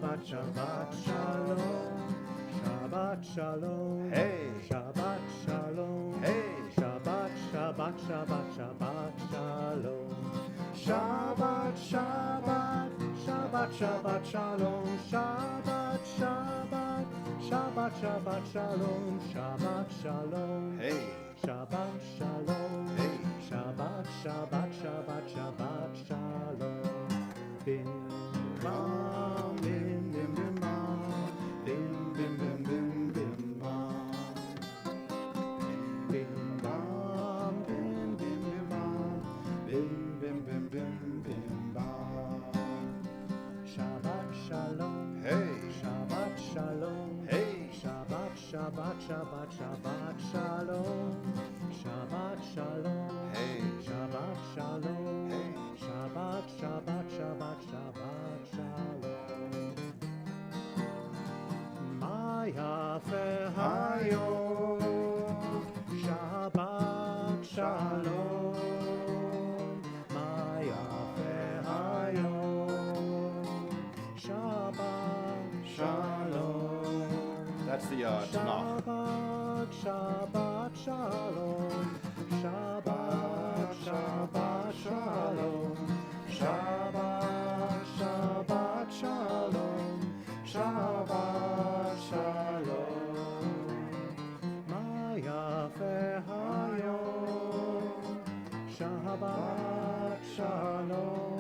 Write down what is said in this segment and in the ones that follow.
Shabbat, Shabbat, Shalom. Shabbat, Shalom. Hey. Shabbat, Shalom. Hey. Shabbat, Shabbat, Shabbat, Shabbat, Shalom. Shabbat, Shabbat, Shabbat, Shabbat, Shalom. Shabbat, Shabbat, Shabbat, Shabbat, Shalom. Shabbat, Shalom. Hey. Shabbat, Shalom. Hey. Shabbat, Shabbat, Shabbat, Shabbat, Shalom. Bim, bam, bim, bim, bim, bam. Bim, bim, bim, bim, bim, bam. Bim, bam, bim, bim, bim, bam. Bim, bim, bim, bim, bim, bam. Shabbat, Shalom. Hey. Shabbat, Shalom. Hey. Shabbat, Shabbat, Shabbat, Shabbat, Shalom. Shabbat, Shalom. Hey. Shabbat, Shalom. Hey. Shabbat, Shabbat, Shabbat, Shabbat, Shalom. Ma yafe hayom. Shabbat, Shalom. Ma yafe hayom. Shabbat, Shalom. That's the Tanakh. Shabbat, Shabbat, Shalom. Shabbat, Shabbat, Shalom. Shabbat, Shabbat, Shalom. Shabbat, Shalom. Ma yafe hayom. Shabbat, Shalom.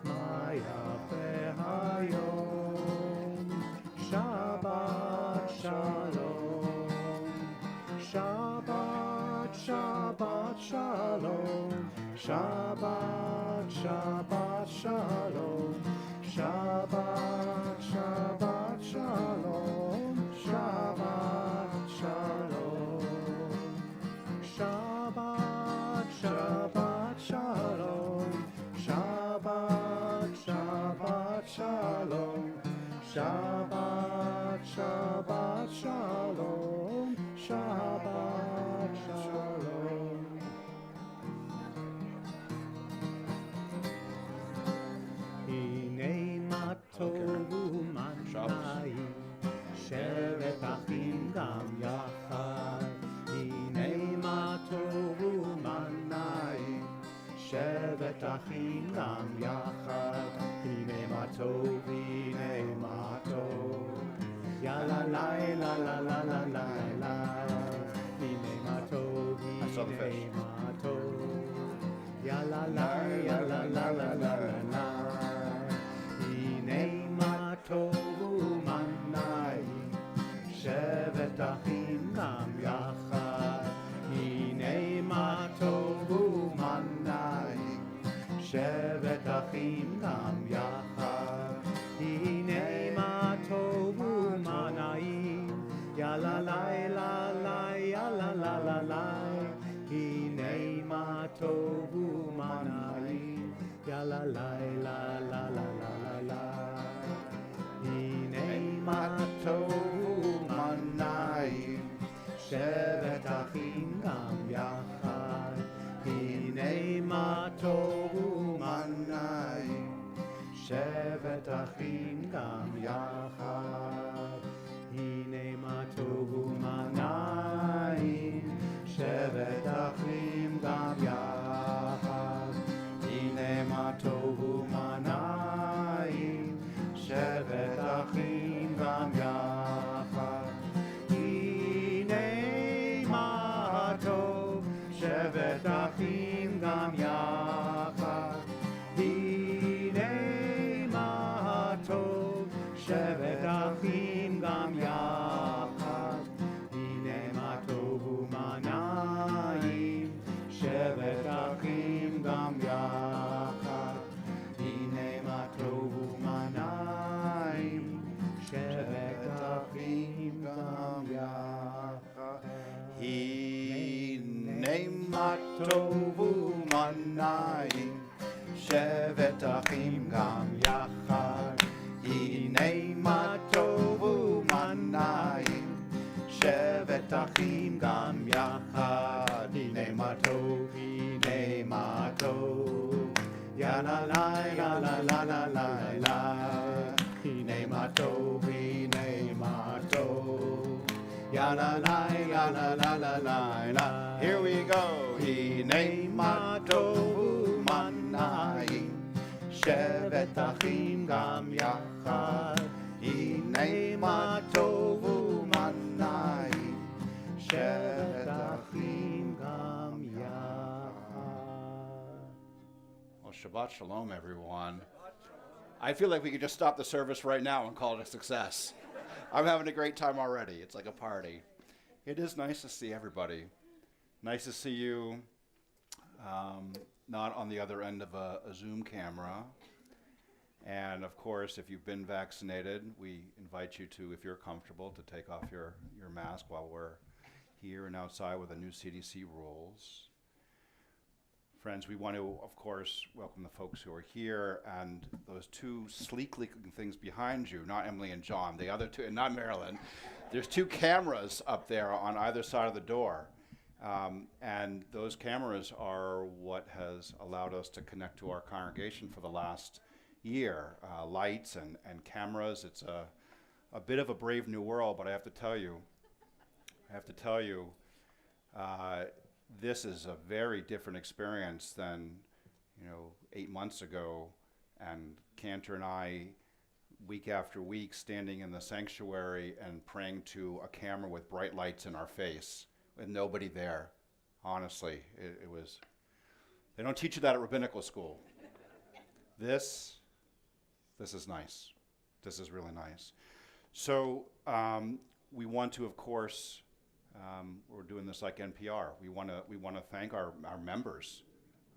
Ma yafe hayom. Shabbat, Shalom. Shabbat, Shabbat, Shalom. Shabbat, Shabbat, Shalom. Shabbat, Shabbat, Shalom. Shabbat, Shalom. Shabbat, Shabbat, Shalom. Shabbat, Shabbat, Shalom. Shabbat, Shabbat, Shalom. Shabbat, Shalom. Hine ma tovu manayim, shevet achim gam yachad. Hine ma tovu manayim, shevet achim gam yachad. Hine ma tov, hine ma tov. Ya la la la la la la la la. Hine ma tov, hine ma tov. Ya la la la la la la la la. Hine ma tovu manayim, shevet achim gam yachad. Hine ma tovu manayim, shevet achim gam yachad. Hine ma tovu manayim, ya la la la la, ya la la la la. Hine ma tovu manayim, ya la la la la la la la la. Hine ma tovu manayim, shevet achim gam yachad. Hine ma tovu manayim, shevet achim gam yachad. Hine ma tovu manayim, shevet achim gam yachad. Hine ma tovu manayim, shevet achim gam yachad. Hine ma tov, shevet achim gam yachad. Hine ma tov, shevet achim gam yachad. Hine ma tovu manayim, shevet achim gam yachad. Hine ma tovu manayim, tov, hine ma tov. Ya na na ya na na na na na. Here we go. Hine ma tov umanai. Shevet achim gam yachad. Hine ma tov umanai. Shevet achim gam yachad. Well, Shabbat Shalom, everyone. I feel like we could just stop the service right now and call it a success. I'm having a great time already. It's like a party. It is nice to see everybody. Nice to see you not on the other end of a Zoom camera. And of course, if you've been vaccinated, we invite you to, if you're comfortable, to take off your mask while we're here and outside with the new CDC rules. Friends, we want to, of course, welcome the folks who are here and those two sleek-looking things behind you, not Emily and John, the other two, and not Marilyn. There's two cameras up there on either side of the door. And those cameras are what has allowed us to connect to our congregation for the last year. Lights and cameras, it's a bit of a brave new world, but I have to tell you, this is a very different experience than, 8 months ago, and Cantor and I, week after week, standing in the sanctuary and praying to a camera with bright lights in our face, with nobody there. Honestly, it was, they don't teach you that at rabbinical school. This is nice. This is really nice. So we want to, of course, we're doing this like NPR. We want to thank our members,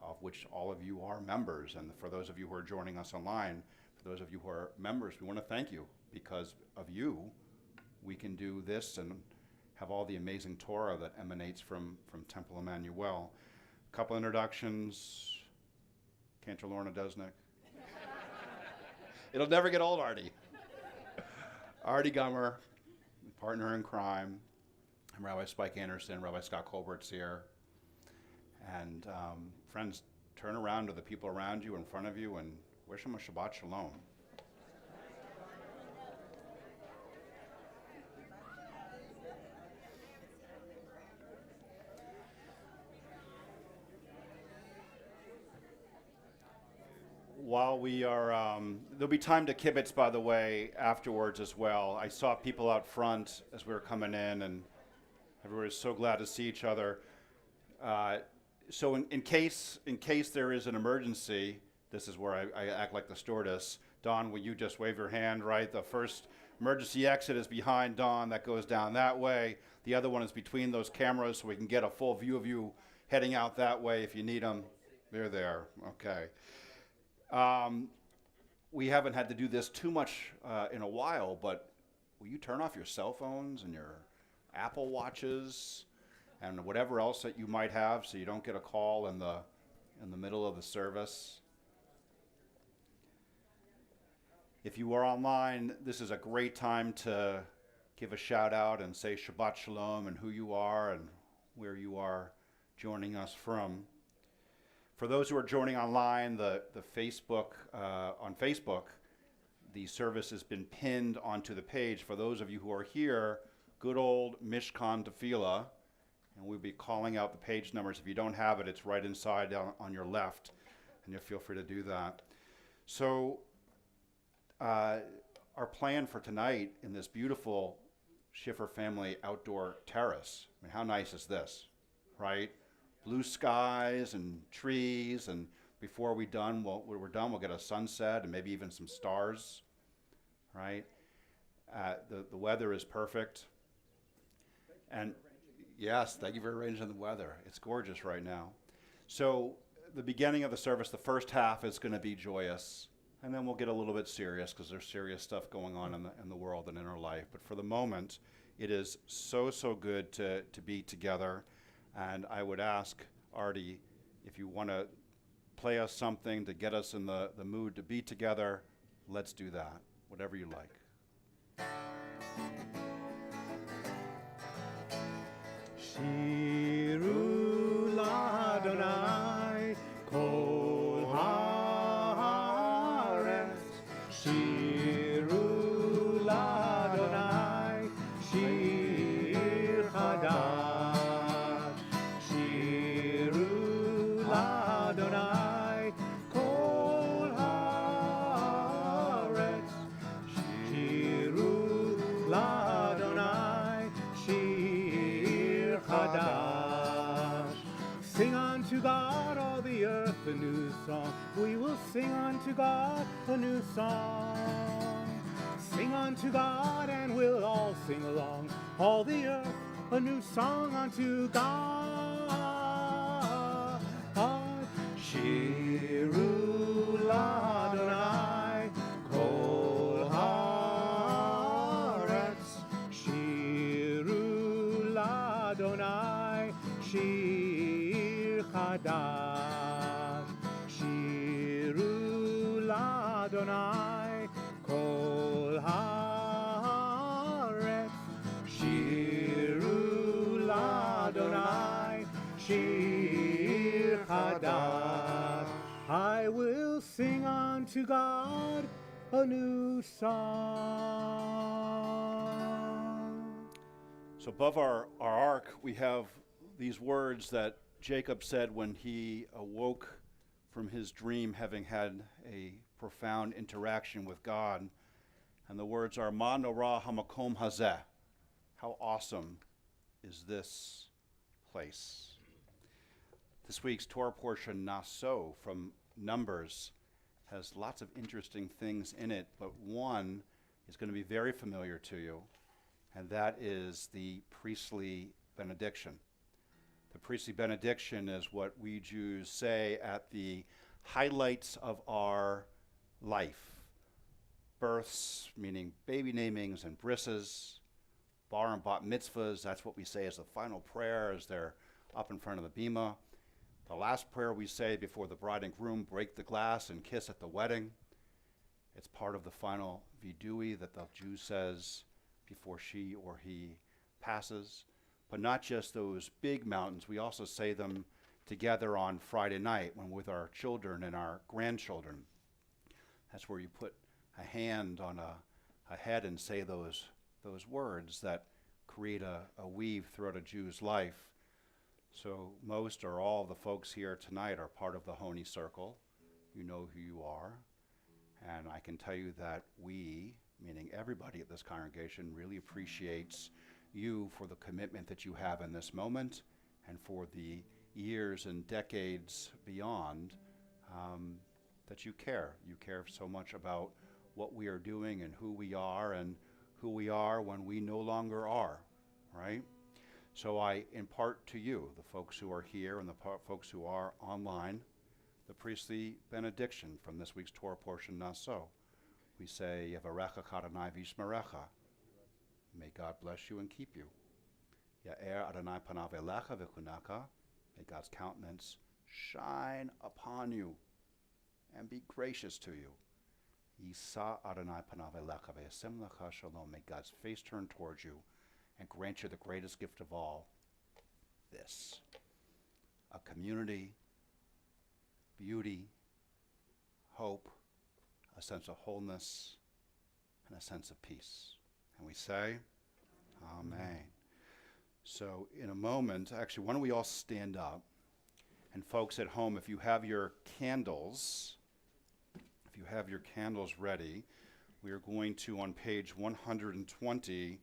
of which all of you are members. And for those of you who are joining us online, for those of you who are members, we want to thank you. Because of you, we can do this and have all the amazing Torah that emanates from Temple Emanu-El. A couple introductions. Cantor Lorna Dusnick. It'll never get old, Artie. Artie Gummer, partner in crime. I'm Rabbi Spike Anderson, Rabbi Scott Colbert's here. And friends, turn around to the people around you, in front of you, and wish them a Shabbat Shalom. While we are, there'll be time to kibitz, by the way, afterwards as well. I saw people out front as we were coming in, and everyone is so glad to see each other. So in case there is an emergency, this is where I act like the stewardess. Dawn, will you just wave your hand, right? The first emergency exit is behind Dawn. That goes down that way. The other one is between those cameras, so we can get a full view of you heading out that way if you need them. They're there. Okay. We haven't had to do this too much in a while, but will you turn off your cell phones and your Apple Watches and whatever else that you might have so you don't get a call in the middle of the service? If you are online, this is a great time to give a shout out and say Shabbat Shalom and who you are and where you are joining us from. For those who are joining online, the Facebook, on Facebook, the service has been pinned onto the page. For those of you who are here, good old Mishkan Tefillah, and we'll be calling out the page numbers. If you don't have it, it's right inside on your left, and you'll feel free to do that. So our plan for tonight in this beautiful Schiffer family outdoor terrace, I mean, how nice is this, right? Blue skies and trees, and before we're done, we'll get a sunset and maybe even some stars, right? The weather is perfect. And yes, thank you for arranging the weather. It's gorgeous right now. So the beginning of the service, the first half is going to be joyous, and then we'll get a little bit serious because there's serious stuff going on in the world and in our life. But for the moment, it is so good to be together. And I would ask Artie if you want to play us something to get us in the mood to be together. Let's do that, whatever you like. Shiru l'Adonai kol haaretz, Shiru a new song. We will sing unto God a new song. Sing unto God and we'll all sing along. All the earth a new song unto God. Shiru l'Adonai kol haaretz. Shiru l'Adonai shir chadash. Shiru l'Adonai kol haaretz. Shiru l'Adonai shir chadash. I will sing unto God a new song. So above our ark, we have these words that Jacob said when he awoke from his dream, having had a profound interaction with God. And the words are, Ma norah hamakom hazeh. How awesome is this place? This week's Torah portion, Naso, from Numbers, has lots of interesting things in it, but one is going to be very familiar to you, and that is the priestly benediction. The priestly benediction is what we Jews say at the highlights of our life. Births, meaning baby namings and brisses, bar and bat mitzvahs, that's what we say as the final prayer as they're up in front of the bima. The last prayer we say before the bride and groom break the glass and kiss at the wedding. It's part of the final vidui that the Jew says before she or he passes. But not just those big mountains, we also say them together on Friday night when with our children and our grandchildren. That's where you put a hand on a head and say those words that create a weave throughout a Jew's life. So most or all of the folks here tonight are part of the Honi Circle. You know who you are. And I can tell you that we, meaning everybody at this congregation, really appreciates you for the commitment that you have in this moment and for the years and decades beyond that you care. You care so much about what we are doing and who we are when we no longer are, right? So I impart to you, the folks who are here and the folks who are online, the priestly benediction from this week's Torah portion, Naso. We say, Yevarecha Adonai v'yishmerecha. May God bless you and keep you. Ya'er Adonai panav elecha v'chunaka. May God's countenance shine upon you and be gracious to you. Yisa Adonai panav elecha v'yasem lecha shalom. May God's face turn towards you and grant you the greatest gift of all, this, a community, beauty, hope, a sense of wholeness, and a sense of peace. And we say, Amen. So in a moment, actually, why don't we all stand up? And folks at home, if you have your candles ready, we are going to, on page 120,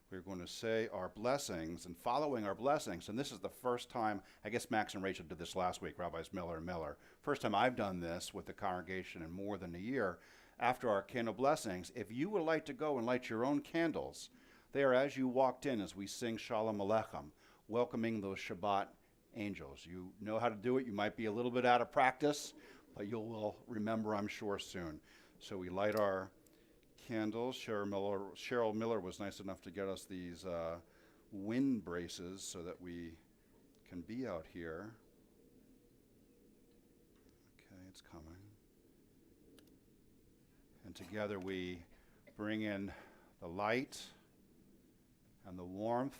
we're going to say our blessings, and following our blessings, and this is the first time, I guess Max and Rachel did this last week, Rabbis Miller and Miller. First time I've done this with the congregation in more than a year. After our candle blessings, if you would like to go and light your own candles, they are as you walked in as we sing Shalom Aleichem, welcoming those Shabbat angels. You know how to do it. You might be a little bit out of practice, but you will remember, I'm sure, soon. So we light our candles. Cheryl Miller was nice enough to get us these wind braces so that we can be out here. Okay, it's coming. And together we bring in the light and the warmth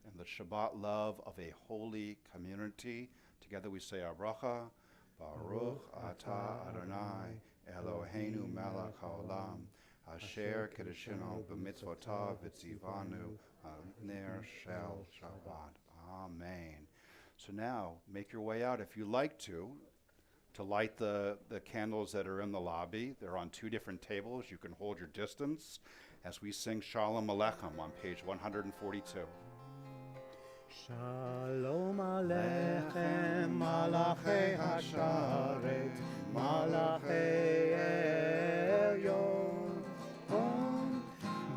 and the Shabbat love of a holy community. Together we say our bracha, Baruch Atah Adonai Eloheinu melech haolam, Asher kedeshenu b'mitzvotav v'tzivanu ner shel Shabbat. Amen. So now, make your way out if you like to light the candles that are in the lobby. They're on two different tables. You can hold your distance as we sing Shalom Aleichem on page 142. Shalom Aleichem, Malachei Hasharet, Malachei Elyon.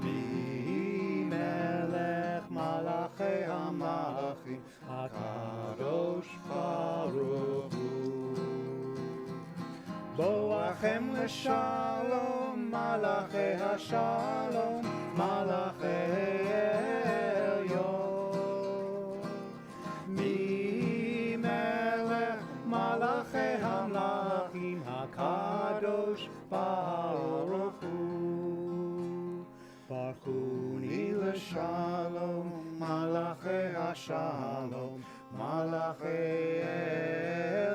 Mi Melech Malachei HaMalachim, HaKadosh Baruch Hu. Boachem L'Shalom, Malachei HaShalom, Malachei Elyon. Mi Melech Malachei HaMalachim, HaKadosh Baruch Hu. Baruchuni L'Shalom, Malachei HaShalom, Malachei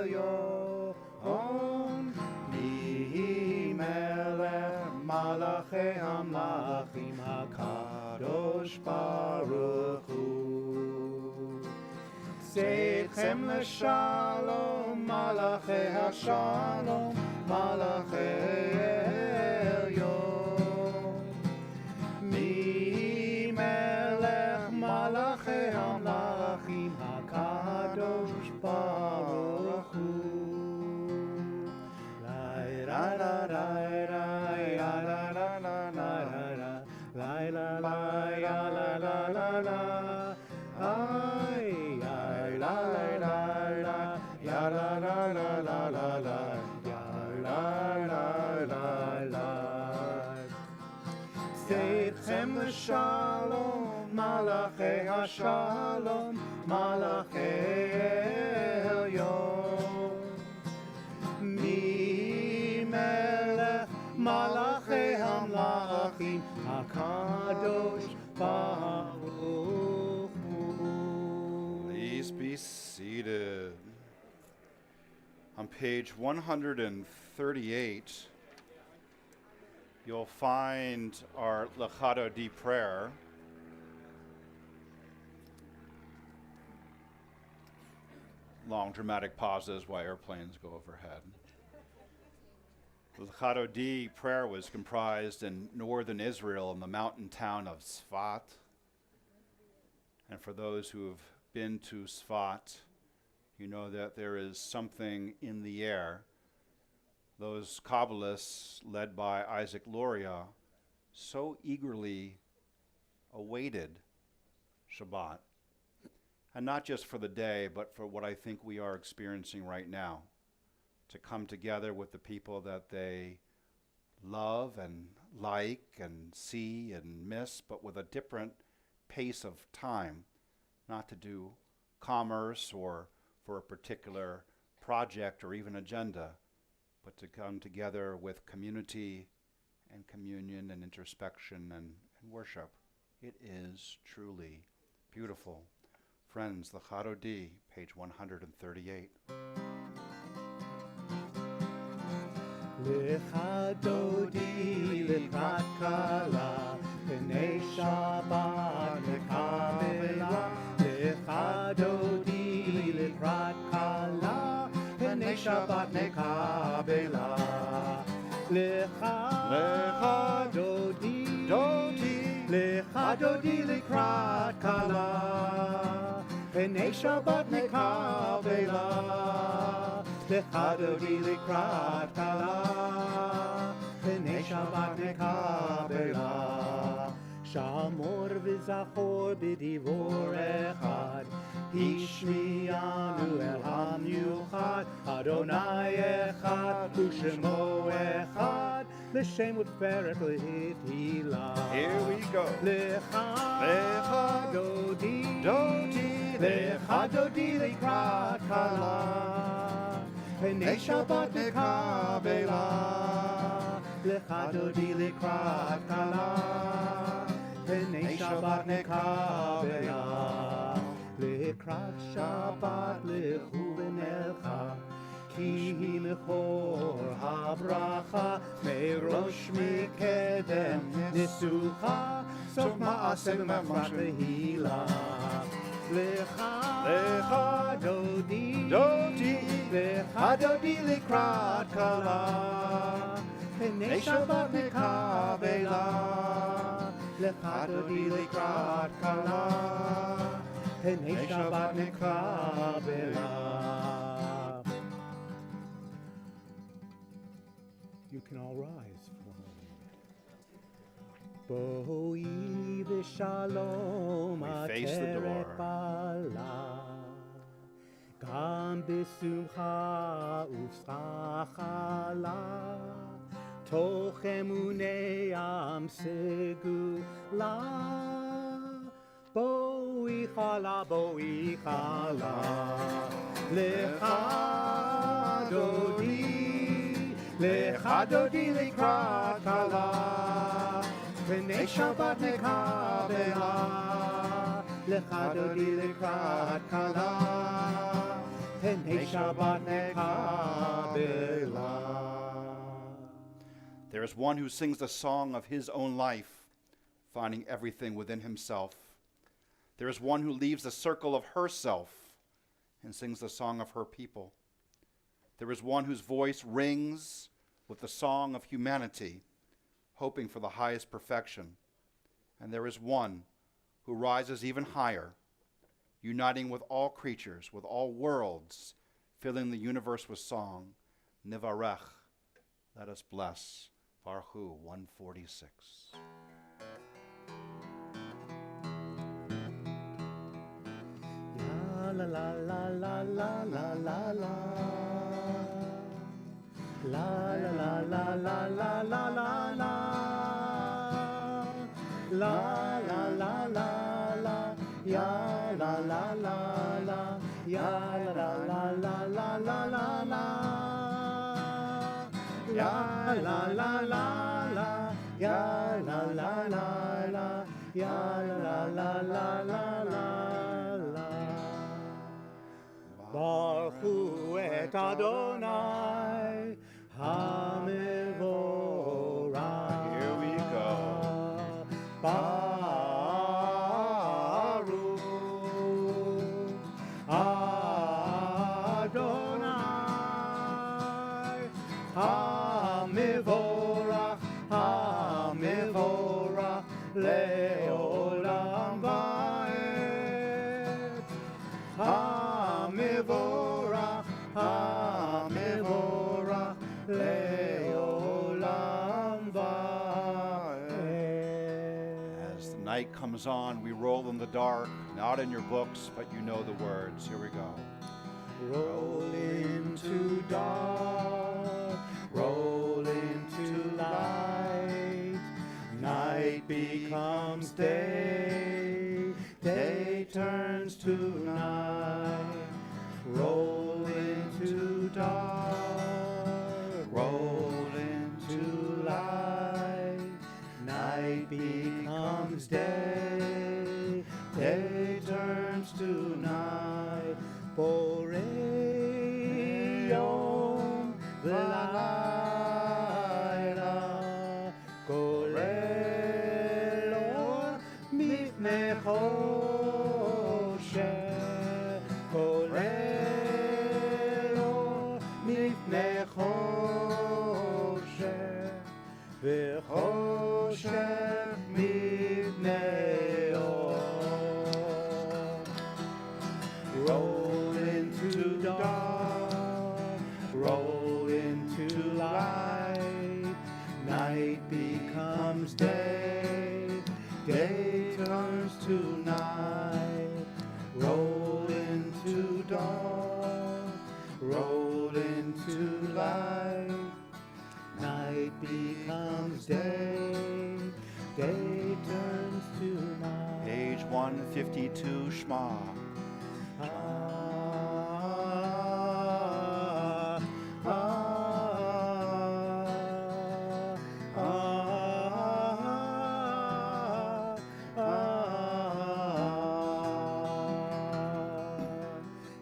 Elyon. Mi Melech Malachei HaMalachim, HaKadosh Baruch Hu. Seitchem L'Shalom, Malachei HaShalom, Malachei Elyon. Mi Melech Malachei HaMalachim, HaKadosh Baruch Hu. La la la la la la la la la la la la la la la la. Ay ay la la la la ya la la la la la la ya la la la la. Seitchem L'Shalom, Malachei HaShalom, Malachei Elyon. Mi Melech Malachei HaMalachim, HaKadosh Baruch Hu. Please be seated. On page 138, you'll find our Kadodi Prayer. Long dramatic pauses while airplanes go overhead. The Kadodi Prayer was comprised in northern Israel in the mountain town of Sfat. And for those who have been to Sfat, you know that there is something in the air. Those Kabbalists, led by Isaac Luria, so eagerly awaited Shabbat. And not just for the day, but for what I think we are experiencing right now. To come together with the people that they love and like and see and miss, but with a different pace of time. Not to do commerce or for a particular project or even agenda, but to come together with community and communion and introspection and worship. It is truly beautiful. Friends, the Kadodi, page 138. Kadodi lekrat kala, B'nei Shabbat nekabela. Kadodi lekrat kala, B'nei Shabbat nekabela. Kadodi lekrat kala, B'nei Shabbat nekabela. Kadodi lekrat kala, B'nei Shabbat nekabela. Shamor v'zachor b'divor echad, Hishmiyanu el hamiuchad, Adonai echad, U'shemo echad, L'shem u'tferech l'hithilah. Here we go. Kadodi, Kadodi lekrat kala, B'nei Shabbat nekabela. Kadodi lekrat kala, B'nei Shabbat nekabela. Lekrat Shabbat lechu v'nelcha, Ki hi mechor habracha, Merosh mikedem nisucha, Sof ma'aseh v'mafrash v'hila. Kadodi lekrat kala, B'nei Shabbat nekabela. Kadodi lekrat kala, Pnei Shabbat nekra belav. You can all rise for a moment. Boi v'shalom We face the ateret door. bala. Gam b'sumcha ufsachala. Toch emunei am segula. Boi chala, lecha dodi, lekrat kala, pnei Shabbat nekabela, lecha dodi lekrat kala, pnei Shabbat nekabela. There is one who sings the song of his own life, finding everything within himself. There is one who leaves the circle of herself and sings the song of her people. There is one whose voice rings with the song of humanity, hoping for the highest perfection. And there is one who rises even higher, uniting with all creatures, with all worlds, filling the universe with song. Nivarech, let us bless. Baruch Hu, 146. La la la la la la la la. La la la la la la la la. La la la la la. Ya la la la la. Ya la la la la la la la. Ya la la la la. Ya la la la la. Ya la la la la la. Baruch Hu et Adonai HaMevorach. Here we go. Baruch Adonai HaMevorach, HaMevorach le'olam va'ed. HaMevorach, HaMevorach le'olam va'ed. As the night comes on, we roll in the dark, not in your books, but you know the words. Here we go. Roll into dark, roll into light. Night becomes day, day turns to night. Roll into dark, roll into light. Night becomes day, day turns to night. Borei yom v'layla, koreh lo mifnei choshech, koreh lo mifnei choshech, v'choshech mifnei or. Roll into dark, roll into light. Night becomes day, day turns to night. Roll into dark, roll into light. Night becomes day, day turns to night. Page 152, Shema.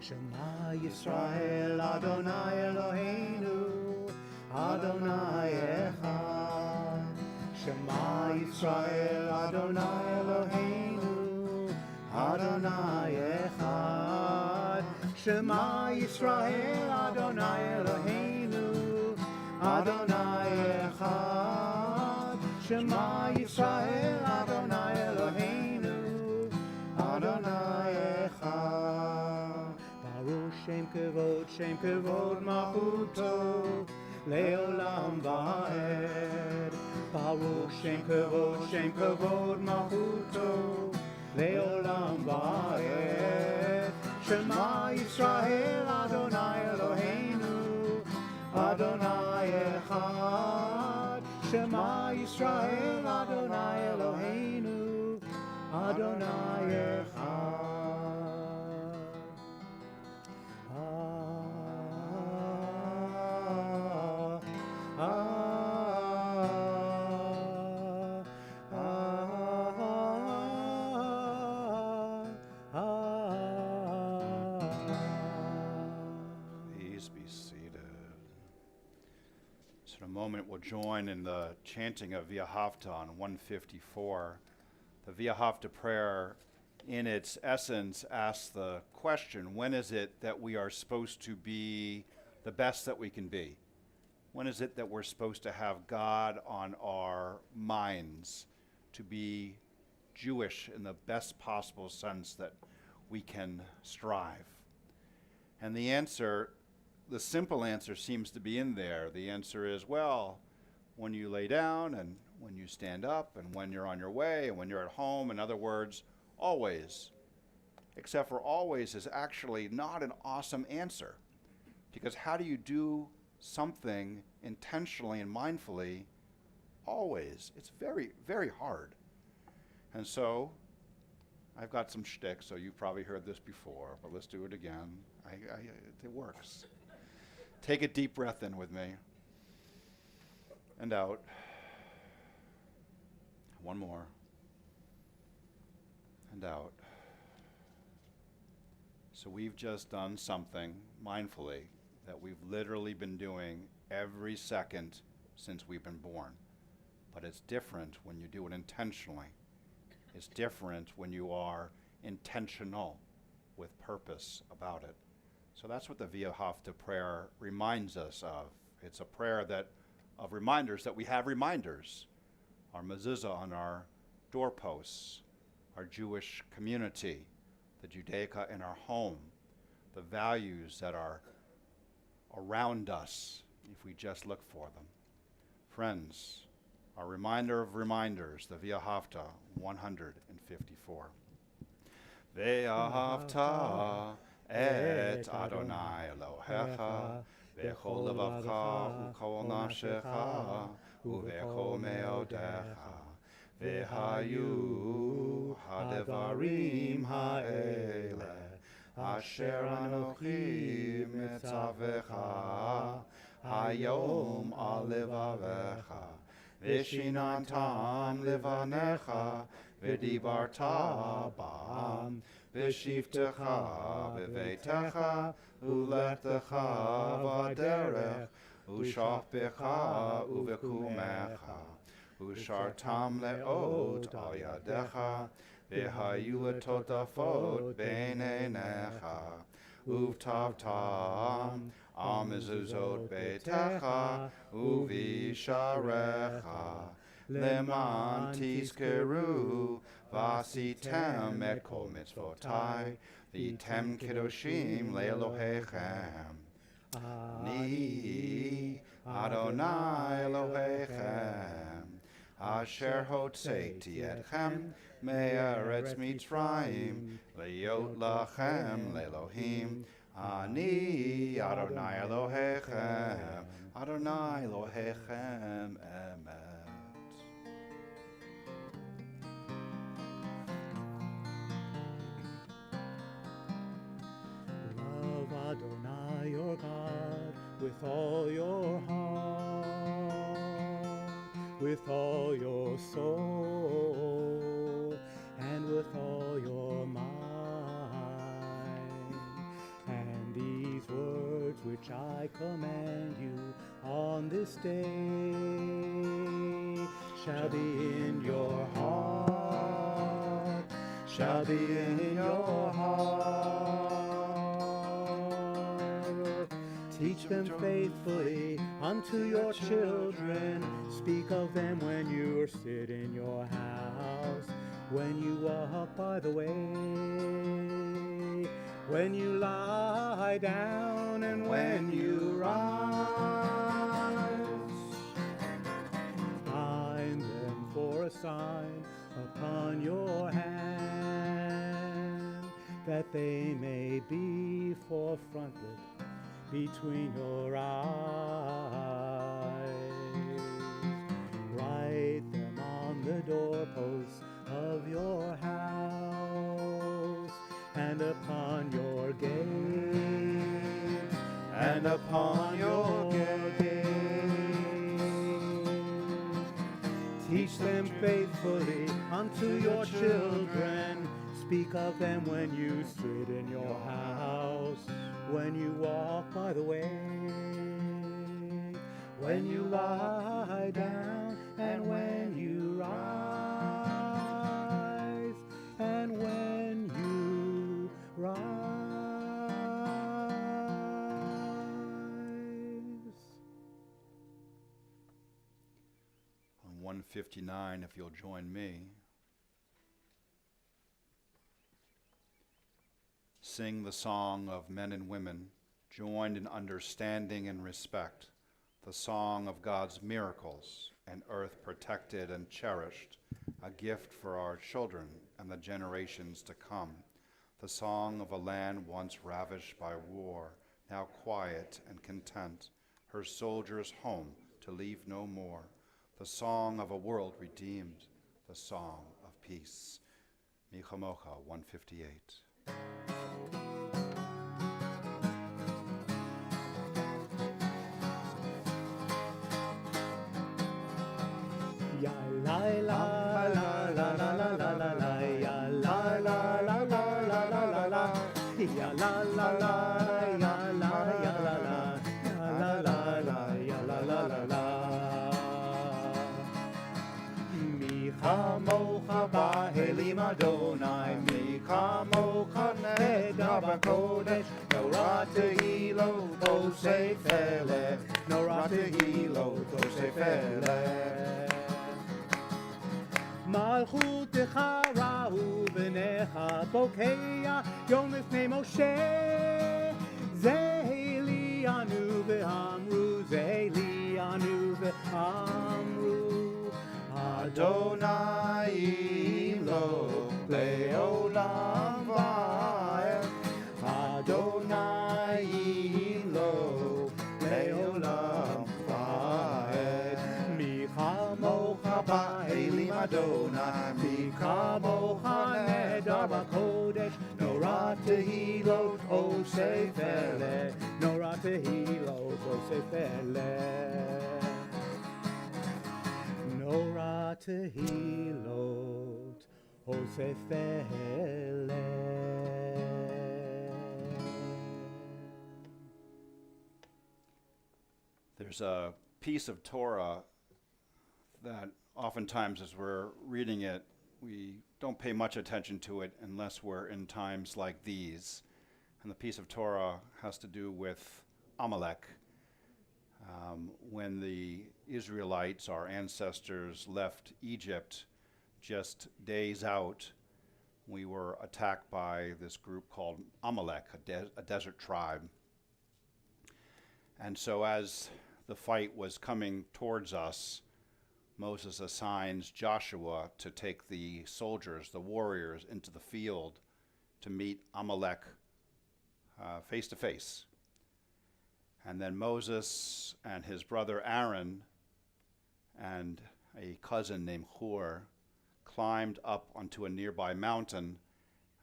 Shema Yisrael, Adonai Eloheinu, Adonai Echad. Shema Yisrael, Adonai Eloheinu, Adonai Echad. Shema Yisrael, Adonai Eloheinu, Adonai Echad. Shema Yisrael, Adonai Eloheinu, Adonai Echad. Shem kavod malchuto, leolam vaed. Baruch Shem kavod malchuto, leolam vaed. Shema Yisrael Adonai Eloheinu, Adonai Echad. Shema Yisrael Adonai Eloheinu, Adonai Echad. Please be seated. So in a moment we'll join in the chanting of Via Hafta on 154. The Via Hafta prayer, in its essence, asks the question, when is it that we are supposed to be the best that we can be? When is it that we're supposed to have God on our minds, to be Jewish in the best possible sense that we can strive? And the answer, the simple answer seems to be in there. The answer is, well, when you lay down and when you stand up and when you're on your way and when you're at home. In other words, always. Except for always is actually not an awesome answer. Because how do you do something intentionally and mindfully always? It's very, very hard. And so I've got some shtick, so you've probably heard this before, but let's do it again. It works. Take a deep breath in with me. And out. One more. And out. So we've just done something mindfully that we've literally been doing every second since we've been born. But it's different when you do it intentionally. It's different when you are intentional with purpose about it. So that's what the Via Hafta prayer reminds us of. It's a prayer of reminders that we have reminders. Our mezuzah on our doorposts, our Jewish community, the Judaica in our home, the values that are around us if we just look for them. Friends, our reminder of reminders, the Via Hafta 154. Ve'ahavta et Adonai Elohecha v'chol levavcha u'kol nafshecha u'v'chol me'odecha v'hayu hadevarim ha'ele asher anochi mitzavecha hayom al levavecha v'shinantam levanecha v'dibarta bam v'shivtecha b'veitecha u'lechtecha v'derech u'shafbecha u'v'kumecha u'shartam le'ot al yadecha v'hayu etotafot b'neinecha u'vtavtam al mezuzot beitecha u'visharecha leman tizkeru v'asitem et kol mitzvotai v'tem kedoshim le'elohechem. Ni Adonai Elohechem asher hotzeiti etchem me'eretz Mitzrayim le'yot lachem le'elohim. Ani Adonai Elohechem, Adonai Elohechem emet. Love Adonai your God with all your heart, with all your soul, and with all your mind. And these words which I command you on this day shall be in your heart, shall be in your heart. Teach them faithfully unto your children. Speak of them when you sit in your house, when you walk by the way, when you lie down and when you rise. Bind them for a sign upon your hand, that they may be forefronted between your eyes. Write them on the doorposts of your house, and upon your gates, and upon your gates. Teach them faithfully unto your children. Speak of them when you sit in your house, when you walk by the way, when you lie down, and when you rise, and when you rise. On 159, if you'll join me. Sing the song of men and women, joined in understanding and respect, the song of God's miracles, an earth protected and cherished, a gift for our children and the generations to come, the song of a land once ravished by war, now quiet and content, her soldiers home to leave no more, the song of a world redeemed, the song of peace. Micha Mocha, 158. Ya la la la la la la la la la, ya la la la la la la la la, ya la la la ya la ya la la, ya la la la ya la la la la. Micha mocha ba'elim Adonai, micha mocha neder b'kodesh, norah tehilo tosei felech, norah tehilo tosei felech. מלכותך ראו בניך בוקע יום לפני משה, זה העליינו ואמרו, זה העליינו ואמרו, אדוני ימלוך לעולם ועד, אדוני ימלוך לעולם ועד. מיכה מוכה באלים Adonai, micha mocha neder b'kodesh, norah tehilot osei felech, norah tehilot osei felech, norah tehilot osei felech. There's a piece of Torah that oftentimes as we're reading it, we don't pay much attention to it unless we're in times like these. And the piece of Torah has to do with Amalek. When the Israelites, our ancestors, left Egypt just days out, we were attacked by this group called Amalek, a desert tribe. And so as the fight was coming towards us, Moses assigns Joshua to take the soldiers, the warriors, into the field to meet Amalek face to face. And then Moses and his brother Aaron and a cousin named Hur climbed up onto a nearby mountain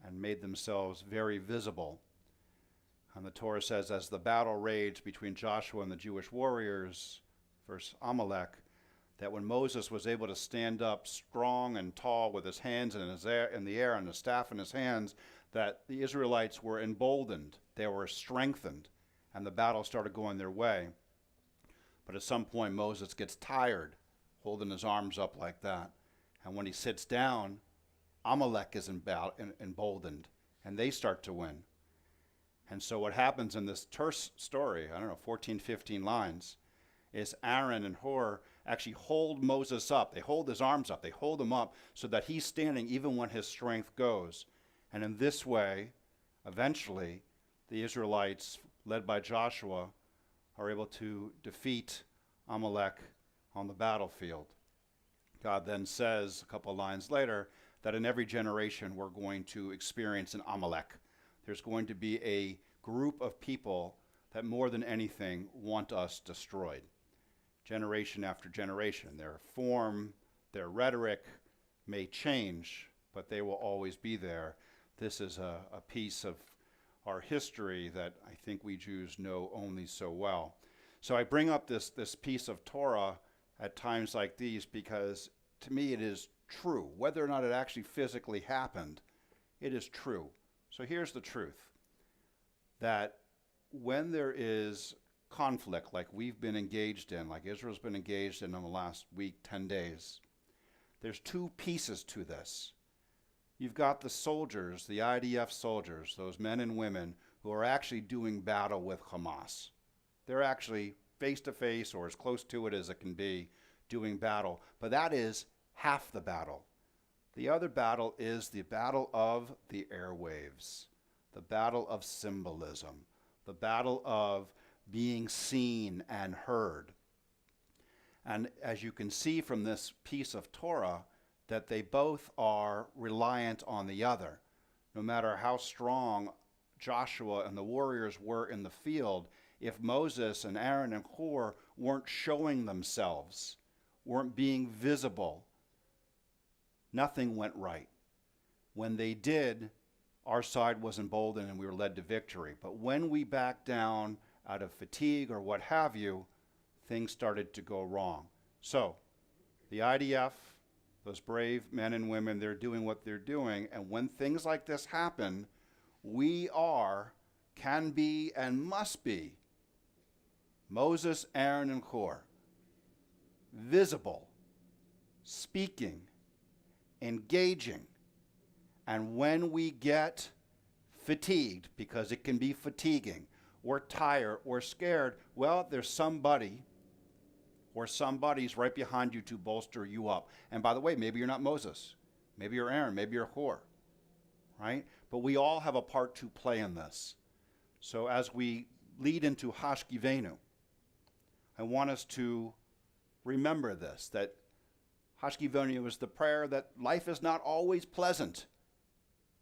and made themselves very visible. And the Torah says, as the battle raged between Joshua and the Jewish warriors versus Amalek, that when Moses was able to stand up strong and tall with his hands in the air and the staff in his hands, that the Israelites were emboldened, they were strengthened, and the battle started going their way. But at some point, Moses gets tired holding his arms up like that. And when he sits down, Amalek is emboldened, and they start to win. And so what happens in this terse story, 14, 15 lines, is Aaron and Hur actually hold Moses up. They hold his arms up. They hold him up so that he's standing even when his strength goes. And in this way, Eventually, the Israelites, led by Joshua, are able to defeat Amalek on the battlefield. God then says, a couple lines later, that in every generation we're going to experience an Amalek. There's going to be a group of people that more than anything want us destroyed. Generation after generation. Their form, their rhetoric may change, but they will always be there. This is a piece of our history that I think we Jews know only so well. So I bring up this piece of Torah at times like these because to me it is true. Whether or not it actually physically happened, it is true. So here's the truth, that when there is conflict like we've been engaged in, like Israel's been engaged in the last week, 10 days, there's two pieces to this. You've got the soldiers, the IDF soldiers, those men and women who are actually doing battle with Hamas. They're actually face to face or as close to it as it can be doing battle. But that is half the battle. The other battle is the battle of the airwaves, the battle of symbolism, the battle of being seen and heard. And as you can see from this piece of Torah, that they both are reliant on the other. No matter how strong Joshua and the warriors were in the field, if Moses and Aaron and Hur weren't showing themselves, weren't being visible, nothing went right. When they did, our side was emboldened and we were led to victory. But when we backed down out of fatigue or what have you, things started to go wrong. So, the IDF, those brave men and women, they're doing what they're doing. And when things like this happen, we are, can be, and must be Moses, Aaron, and Hur, visible, speaking, engaging. And when we get fatigued, because it can be fatiguing, or tired, or scared, well, there's somebody or somebody's right behind you to bolster you up. And by the way, maybe you're not Moses. Maybe you're Aaron. Maybe you're Hur. Right? But we all have a part to play in this. So as we lead into Hashkivenu, I want us to remember this, that Hashkivenu is the prayer that life is not always pleasant.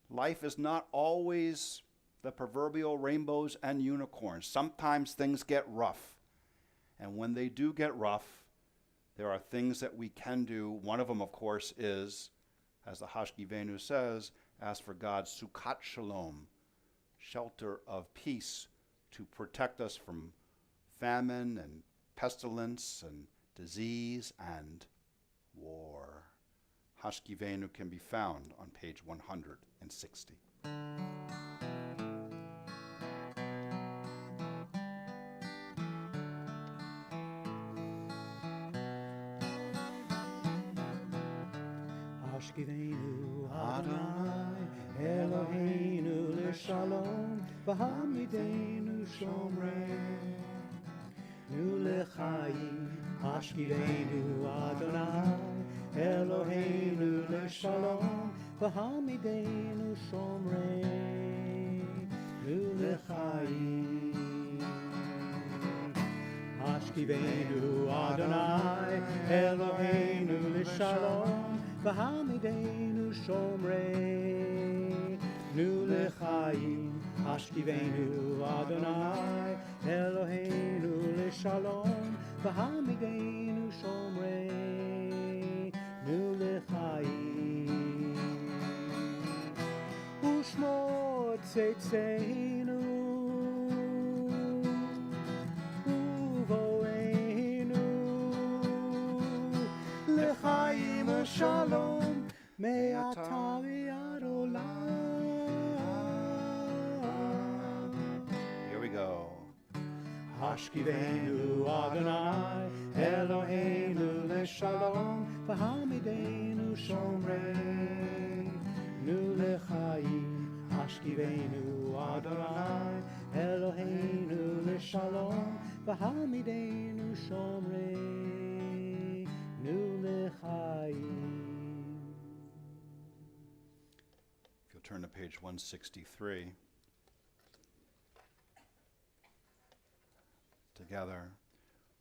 Life is not always the proverbial rainbows and unicorns. Sometimes things get rough. And when they do get rough, there are things that we can do. One of them, of course, is, as the Hashkivenu says, ask for God's Sukkot Shalom, shelter of peace, to protect us from famine and pestilence and disease and war. Hashkivenu can be found on page 160. Hashkivenu Adonai Eloheinu l'shalom v'hamidenu shomrei nu l'chaim. Hashkivenu Adonai Eloheinu l'shalom v'hamidenu shomrei nu l'chaim. Hashkivenu Adonai Eloheinu l'shalom v'hamidenu shomrei nu l'chaim. Hashkivenu Adonai Eloheinu l'shalom v'hamidenu shomrei nu l'chaim. U'shmo tzeitzenu uvoenu l'chaim u'shalom me'ata v'ad olam. Here we go. Hashkivenu Adonai Eloheinu l'shalom v'hamidenu shomrei nu l'chaim. Hashkivenu Adonai Eloheinu l'shalom v'hamidenu shomrei nu l'chaim. If you'll turn to page 163. together.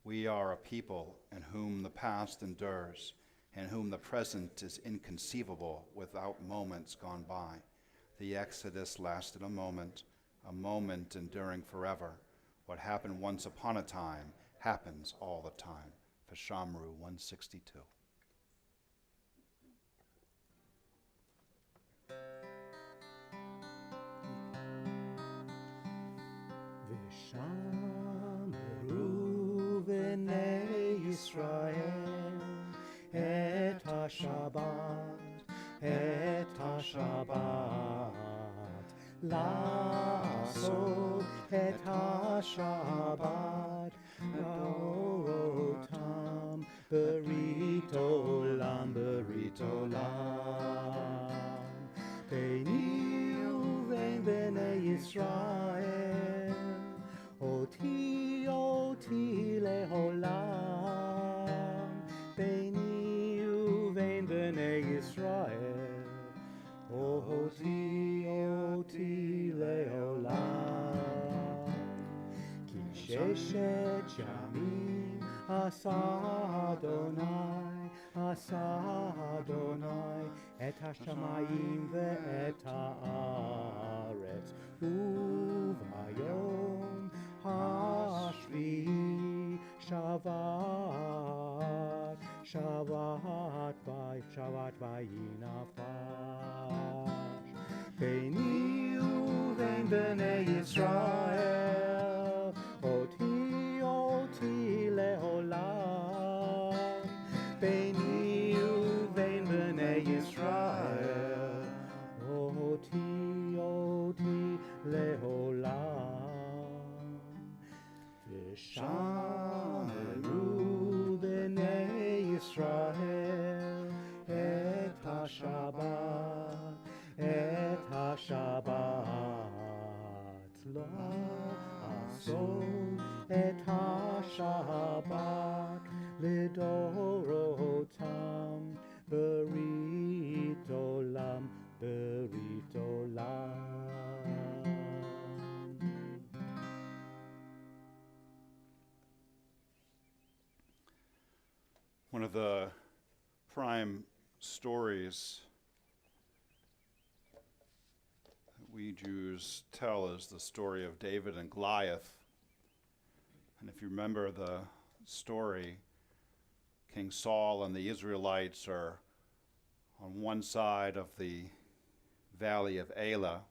We are a people in whom the past endures, in whom the present is inconceivable without moments gone by. The Exodus lasted a moment enduring forever. What happened once upon a time happens all the time. Vashamru 162. Vishamru v'nei Yisrael et ha-Shabbat la'asot et ha-Shabbat na'orotam beritolam Beini uvein b'nei Yisrael oti leholam Beini uvein b'nei Yisrael oti leholam Ki sheshet yamim asa Adonai et hashamayim ve'et haaretz uvayom hashvi'i Shabbat vayinafash Beini uvein b'nei Yisrael oti leholam Beini uvein b'nei Yisrael oti leholam V'shamru b'nei Yisrael et ha-Shabbat la'asot et ha-Shabbat lidorotam beritolam One of the prime stories that we Jews tell is the story of David and Goliath. And if you remember the story, King Saul and the Israelites are on one side of the valley of Elah,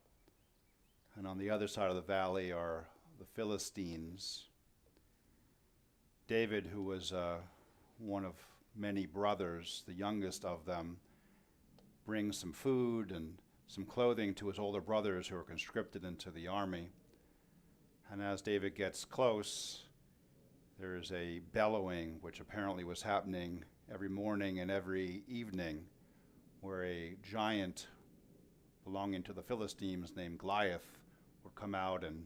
and on the other side of the valley are the Philistines. David, who was one of many brothers, the youngest of them, brings some food and some clothing to his older brothers who are conscripted into the army. And as David gets close, there's a bellowing, which apparently was happening every morning and every evening, where a giant belonging to the Philistines named Goliath would come out and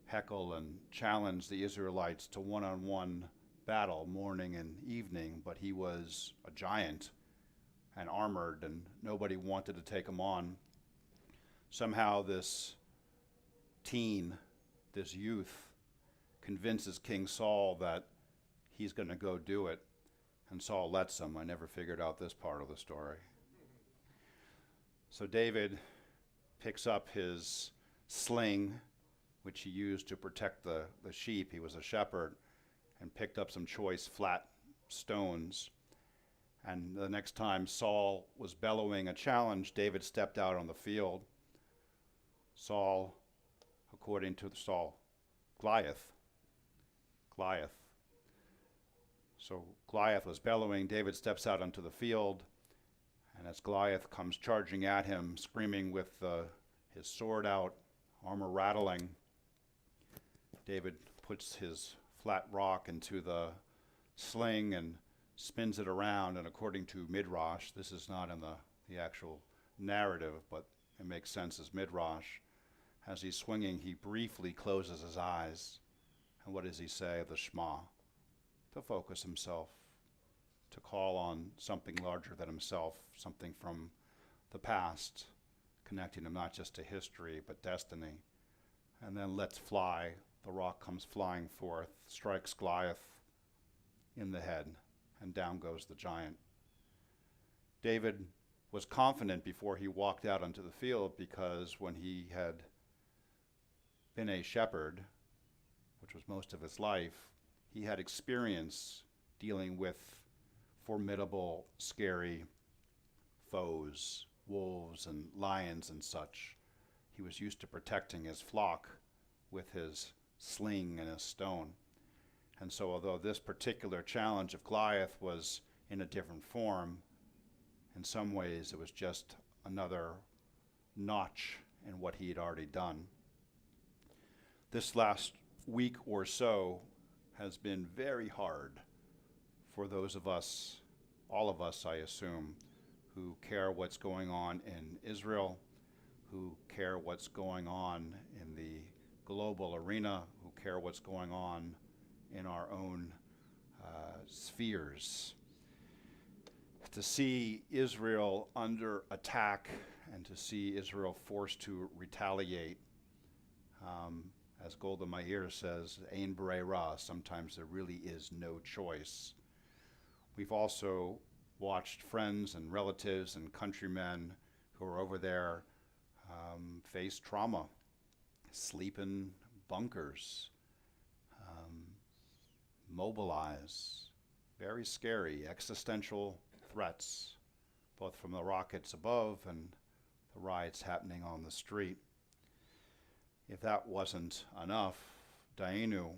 heckle and challenge the Israelites to one-on-one battle morning and evening, but he was a giant and armored, and nobody wanted to take him on. Somehow this youth, convinces King Saul that he's going to go do it, and Saul lets him. I never figured out this part of the story. So David picks up his sling, which he used to protect the sheep. He was a shepherd, and picked up some choice flat stones. And the next time Saul was bellowing a challenge, David stepped out on the field. Goliath. So Goliath was bellowing, David steps out onto the field, and as Goliath comes charging at him, screaming with his sword out, armor rattling, David puts his flat rock into the sling and spins it around, and according to Midrash, this is not in the actual narrative, but it makes sense as Midrash, as he's swinging, he briefly closes his eyes. And what does he say? The Shema, to focus himself, to call on something larger than himself, something from the past, connecting him not just to history, but destiny. And then lets fly the rock comes flying forth, strikes Goliath in the head, and down goes the giant. David was confident before he walked out onto the field, because when he had been a shepherd, which was most of his life, he had experience dealing with formidable, scary foes, wolves and lions and such. He was used to protecting his flock with his sling and his stone. And so although this particular challenge of Goliath was in a different form, in some ways it was just another notch in what he had already done. This last week or so has been very hard for those of us, all of us, I assume, who care what's going on in Israel, who care what's going on in the global arena, who care what's going on in our own spheres. To see Israel under attack and to see Israel forced to retaliate, as Golda Meir says, Ein B'reira, sometimes there really is no choice. We've also watched friends and relatives and countrymen who are over there face trauma, sleep in bunkers, mobilize, very scary existential threats, both from the rockets above and the riots happening on the street. If that wasn't enough, Dainu,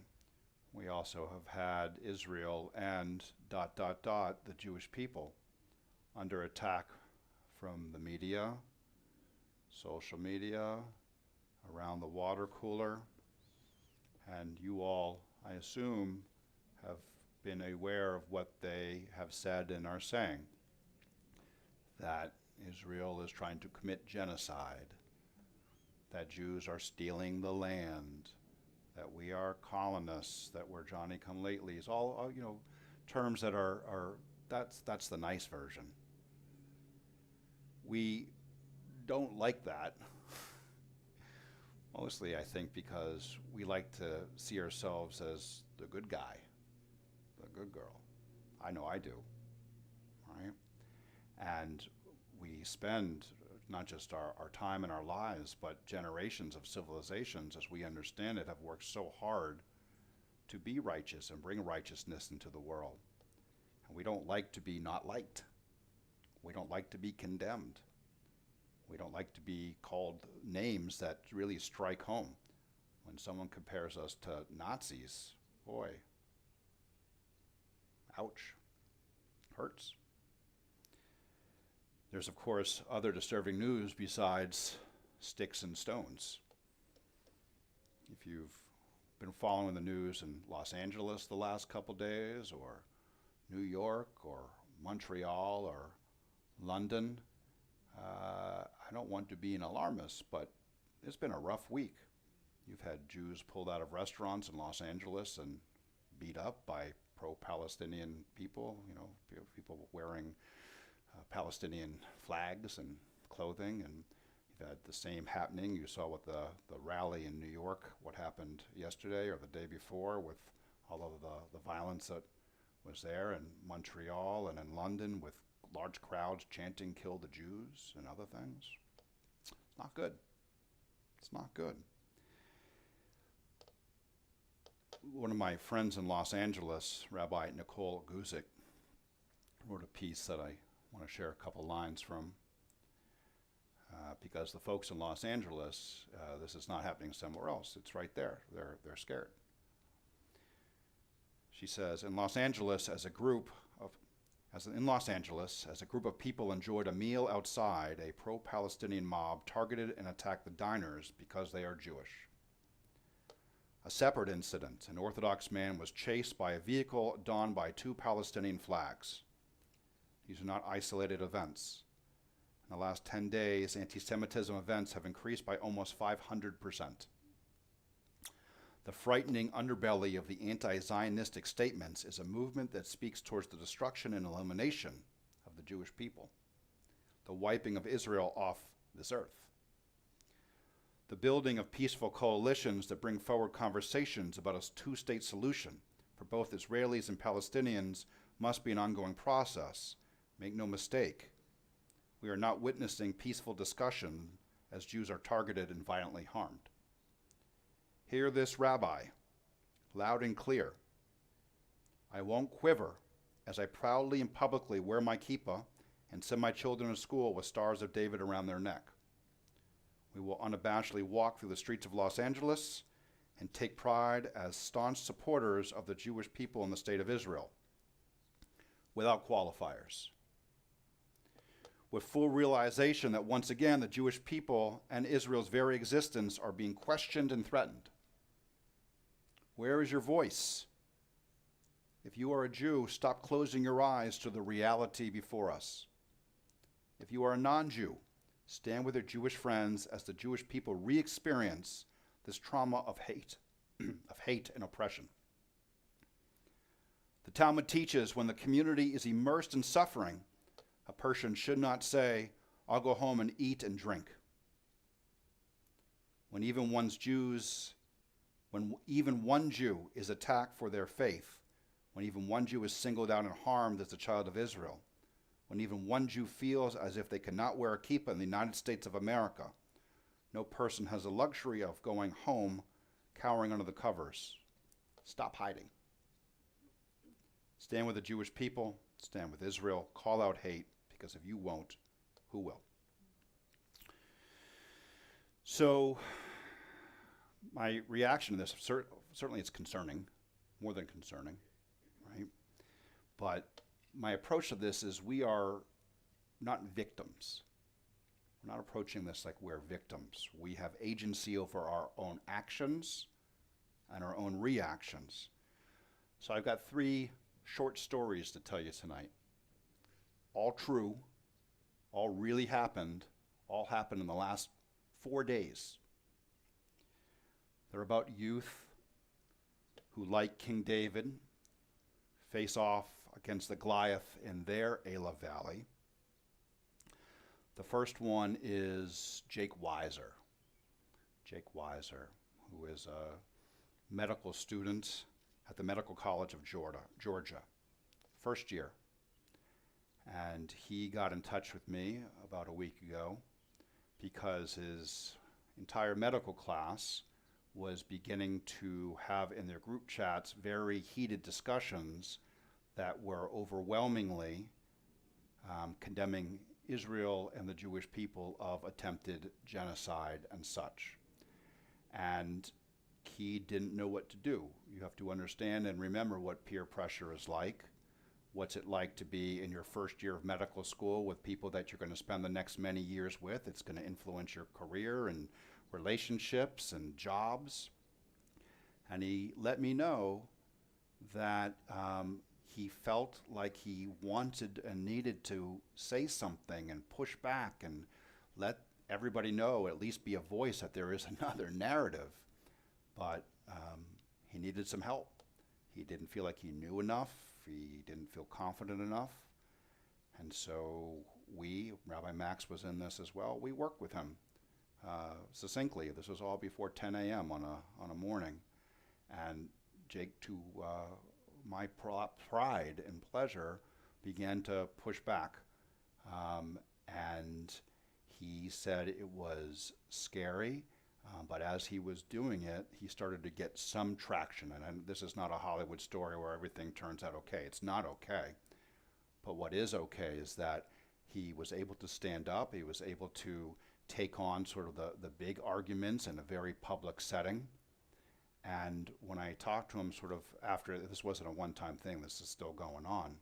we also have had Israel and ... the Jewish people under attack from the media, social media, around the water cooler, and you all, I assume, have been aware of what they have said and are saying, that Israel is trying to commit genocide, that Jews are stealing the land, that we are colonists, that we're Johnny-come-latelys, all terms that are that's the nice version. We don't like that, mostly I think because we like to see ourselves as the good guy, the good girl. I know I do, right? And we spend not just our time and our lives, but generations of civilizations, as we understand it, have worked so hard to be righteous and bring righteousness into the world. And we don't like to be not liked. We don't like to be condemned. We don't like to be called names that really strike home. When someone compares us to Nazis, boy, ouch, hurts. There's, of course, other disturbing news besides sticks and stones. If you've been following the news in Los Angeles the last couple days, or New York, or Montreal, or London, I don't want to be an alarmist, but it's been a rough week. You've had Jews pulled out of restaurants in Los Angeles and beat up by pro-Palestinian people, people wearing Palestinian flags and clothing, and you've had the same happening. You saw with the rally in New York, what happened yesterday or the day before with all of the violence that was there in Montreal and in London with large crowds chanting "Kill the Jews" and other things. It's not good. It's not good. One of my friends in Los Angeles, Rabbi Nicole Guzik, wrote a piece that I want to share a couple lines from, because the folks in Los Angeles, this is not happening somewhere else. It's right there. They're scared. She says, in Los Angeles, as a group of people enjoyed a meal outside, a pro-Palestinian mob targeted and attacked the diners because they are Jewish. A separate incident, an Orthodox man was chased by a vehicle donned by 2 Palestinian flags. These are not isolated events. In the last 10 days, anti-Semitism events have increased by almost 500%. The frightening underbelly of the anti-Zionistic statements is a movement that speaks towards the destruction and elimination of the Jewish people, the wiping of Israel off this earth. The building of peaceful coalitions that bring forward conversations about a two-state solution for both Israelis and Palestinians must be an ongoing process. Make no mistake, we are not witnessing peaceful discussion as Jews are targeted and violently harmed. Hear this, Rabbi, loud and clear. I won't quiver as I proudly and publicly wear my kippah and send my children to school with stars of David around their neck. We will unabashedly walk through the streets of Los Angeles and take pride as staunch supporters of the Jewish people in the state of Israel, without qualifiers. With full realization that once again the Jewish people and Israel's very existence are being questioned and threatened. Where is your voice? If you are a Jew, stop closing your eyes to the reality before us. If you are a non-Jew, stand with your Jewish friends as the Jewish people re-experience this trauma of hate, of hate and oppression. The Talmud teaches when the community is immersed in suffering, a person should not say, I'll go home and eat and drink. When even one Jew is attacked for their faith, when even one Jew is singled out and harmed as a child of Israel, when even one Jew feels as if they cannot wear a kippah in the United States of America, no person has the luxury of going home cowering under the covers. Stop hiding. Stand with the Jewish people, stand with Israel, call out hate, because if you won't, who will? So my reaction to this, certainly it's concerning, more than concerning, right? But my approach to this is we are not victims. We're not approaching this like we're victims. We have agency over our own actions and our own reactions. So I've got 3 short stories to tell you tonight. All true, all really happened, all happened in the last 4 days. They're about youth who, like King David, face off against the Goliath in their Elah Valley. The first one is Jake Weiser. Jake Weiser, who is a medical student at the Medical College of Georgia, first year. And he got in touch with me about a week ago because his entire medical class was beginning to have in their group chats very heated discussions that were overwhelmingly condemning Israel and the Jewish people of attempted genocide and such. And he didn't know what to do. You have to understand and remember what peer pressure is like. What's it like to be in your first year of medical school with people that you're going to spend the next many years with? It's going to influence your career and relationships and jobs. And he let me know that he felt like he wanted and needed to say something and push back and let everybody know, at least be a voice, that there is another narrative. But he needed some help. He didn't feel like he knew enough. He didn't feel confident enough. And so we, Rabbi Max was in this as well, we worked with him succinctly. This was all before 10 a.m. on a morning. And Jake, to my pride and pleasure, began to push back. And he said it was scary, but as he was doing it, he started to get some traction. And this is not a Hollywood story where everything turns out okay. It's not okay. But what is okay is that he was able to stand up. He was able to take on sort of the big arguments in a very public setting. And when I talked to him sort of after, this wasn't a one-time thing, this is still going on.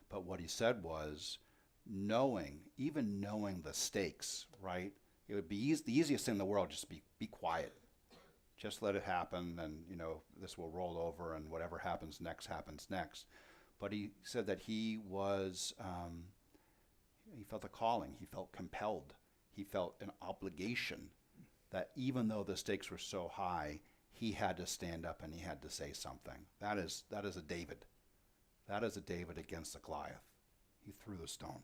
But what he said was, even knowing the stakes, right? It would be the easiest thing in the world, just be quiet. Just let it happen, and this will roll over, and whatever happens next happens next. But he said that he felt a calling, he felt compelled, he felt an obligation that even though the stakes were so high, he had to stand up and he had to say something. That is a David. That is a David against the Goliath. He threw the stone.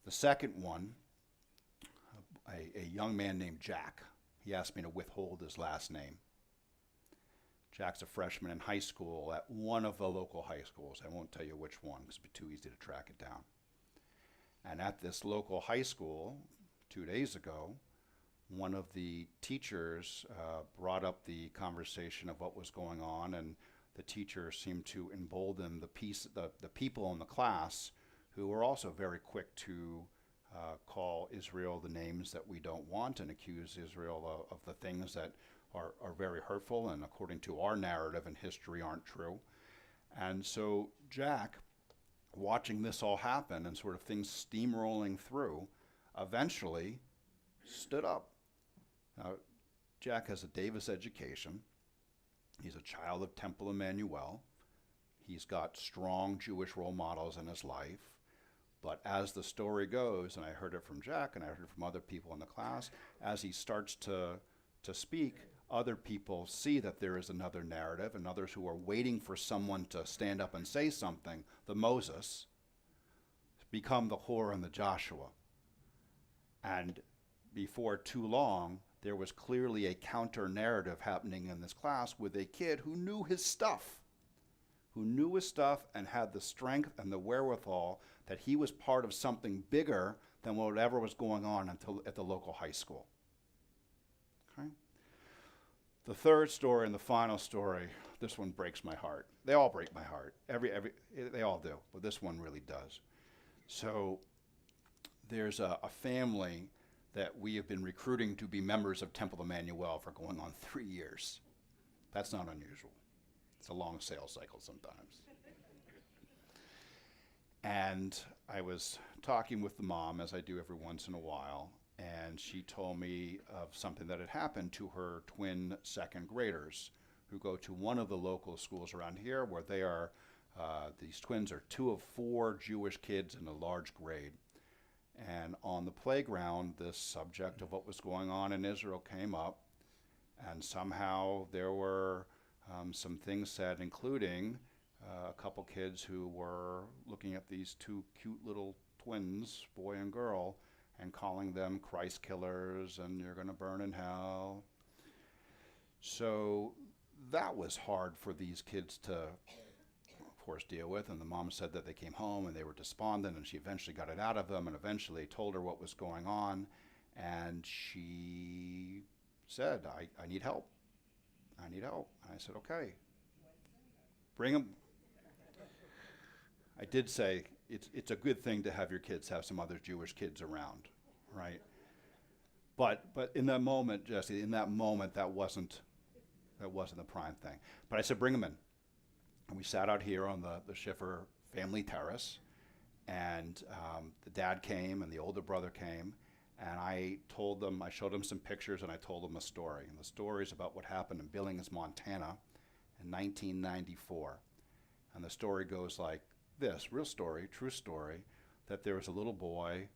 The second one, a young man named Jack. He asked me to withhold his last name. Jack's a freshman in high school at one of the local high schools. I won't tell you which one because it'd be too easy to track it down. And at this local high school, 2 days ago, one of the teachers brought up the conversation of what was going on, and the teacher seemed to embolden the people in the class who were also very quick to call Israel the names that we don't want and accuse Israel of the things that are very hurtful and according to our narrative and history aren't true. And so Jack, watching this all happen and sort of things steamrolling through, eventually stood up. Now, Jack has a Davis education. He's a child of Temple Emanu-El. He's got strong Jewish role models in his life. But as the story goes, and I heard it from Jack and I heard it from other people in the class, as he starts to speak, other people see that there is another narrative, and others who are waiting for someone to stand up and say something, the Moses, become the Hor and the Joshua. And before too long, there was clearly a counter narrative happening in this class with a kid who knew his stuff and had the strength and the wherewithal that he was part of something bigger than whatever was going on at the local high school. Okay? The third story and the final story, this one breaks my heart. They all break my heart. They all do, but this one really does. So there's a family that we have been recruiting to be members of Temple Emanu-El for going on 3 years. That's not unusual. It's a long sales cycle sometimes. And I was talking with the mom, as I do every once in a while, and she told me of something that had happened to her twin second graders who go to one of the local schools around here where they are, these twins are 2 of 4 Jewish kids in a large grade. And on the playground, this subject of what was going on in Israel came up, and somehow there were some things said, including a couple kids who were looking at these 2 cute little twins, boy and girl, and calling them Christ killers and you're going to burn in hell. So that was hard for these kids to, of course, deal with. And the mom said that they came home and they were despondent, and she eventually got it out of them and eventually told her what was going on. And she said, I need help. I need help. And I said, okay, bring them. I did say it's a good thing to have your kids have some other Jewish kids around, right? But in that moment, Jesse, that wasn't the prime thing. But I said, bring them in. And we sat out here on the Schiffer family terrace, and the dad came and the older brother came, and I showed them some pictures and I told them a story. And the story is about what happened in Billings, Montana in 1994. And the story goes like this, real story, true story, that there was a little boy,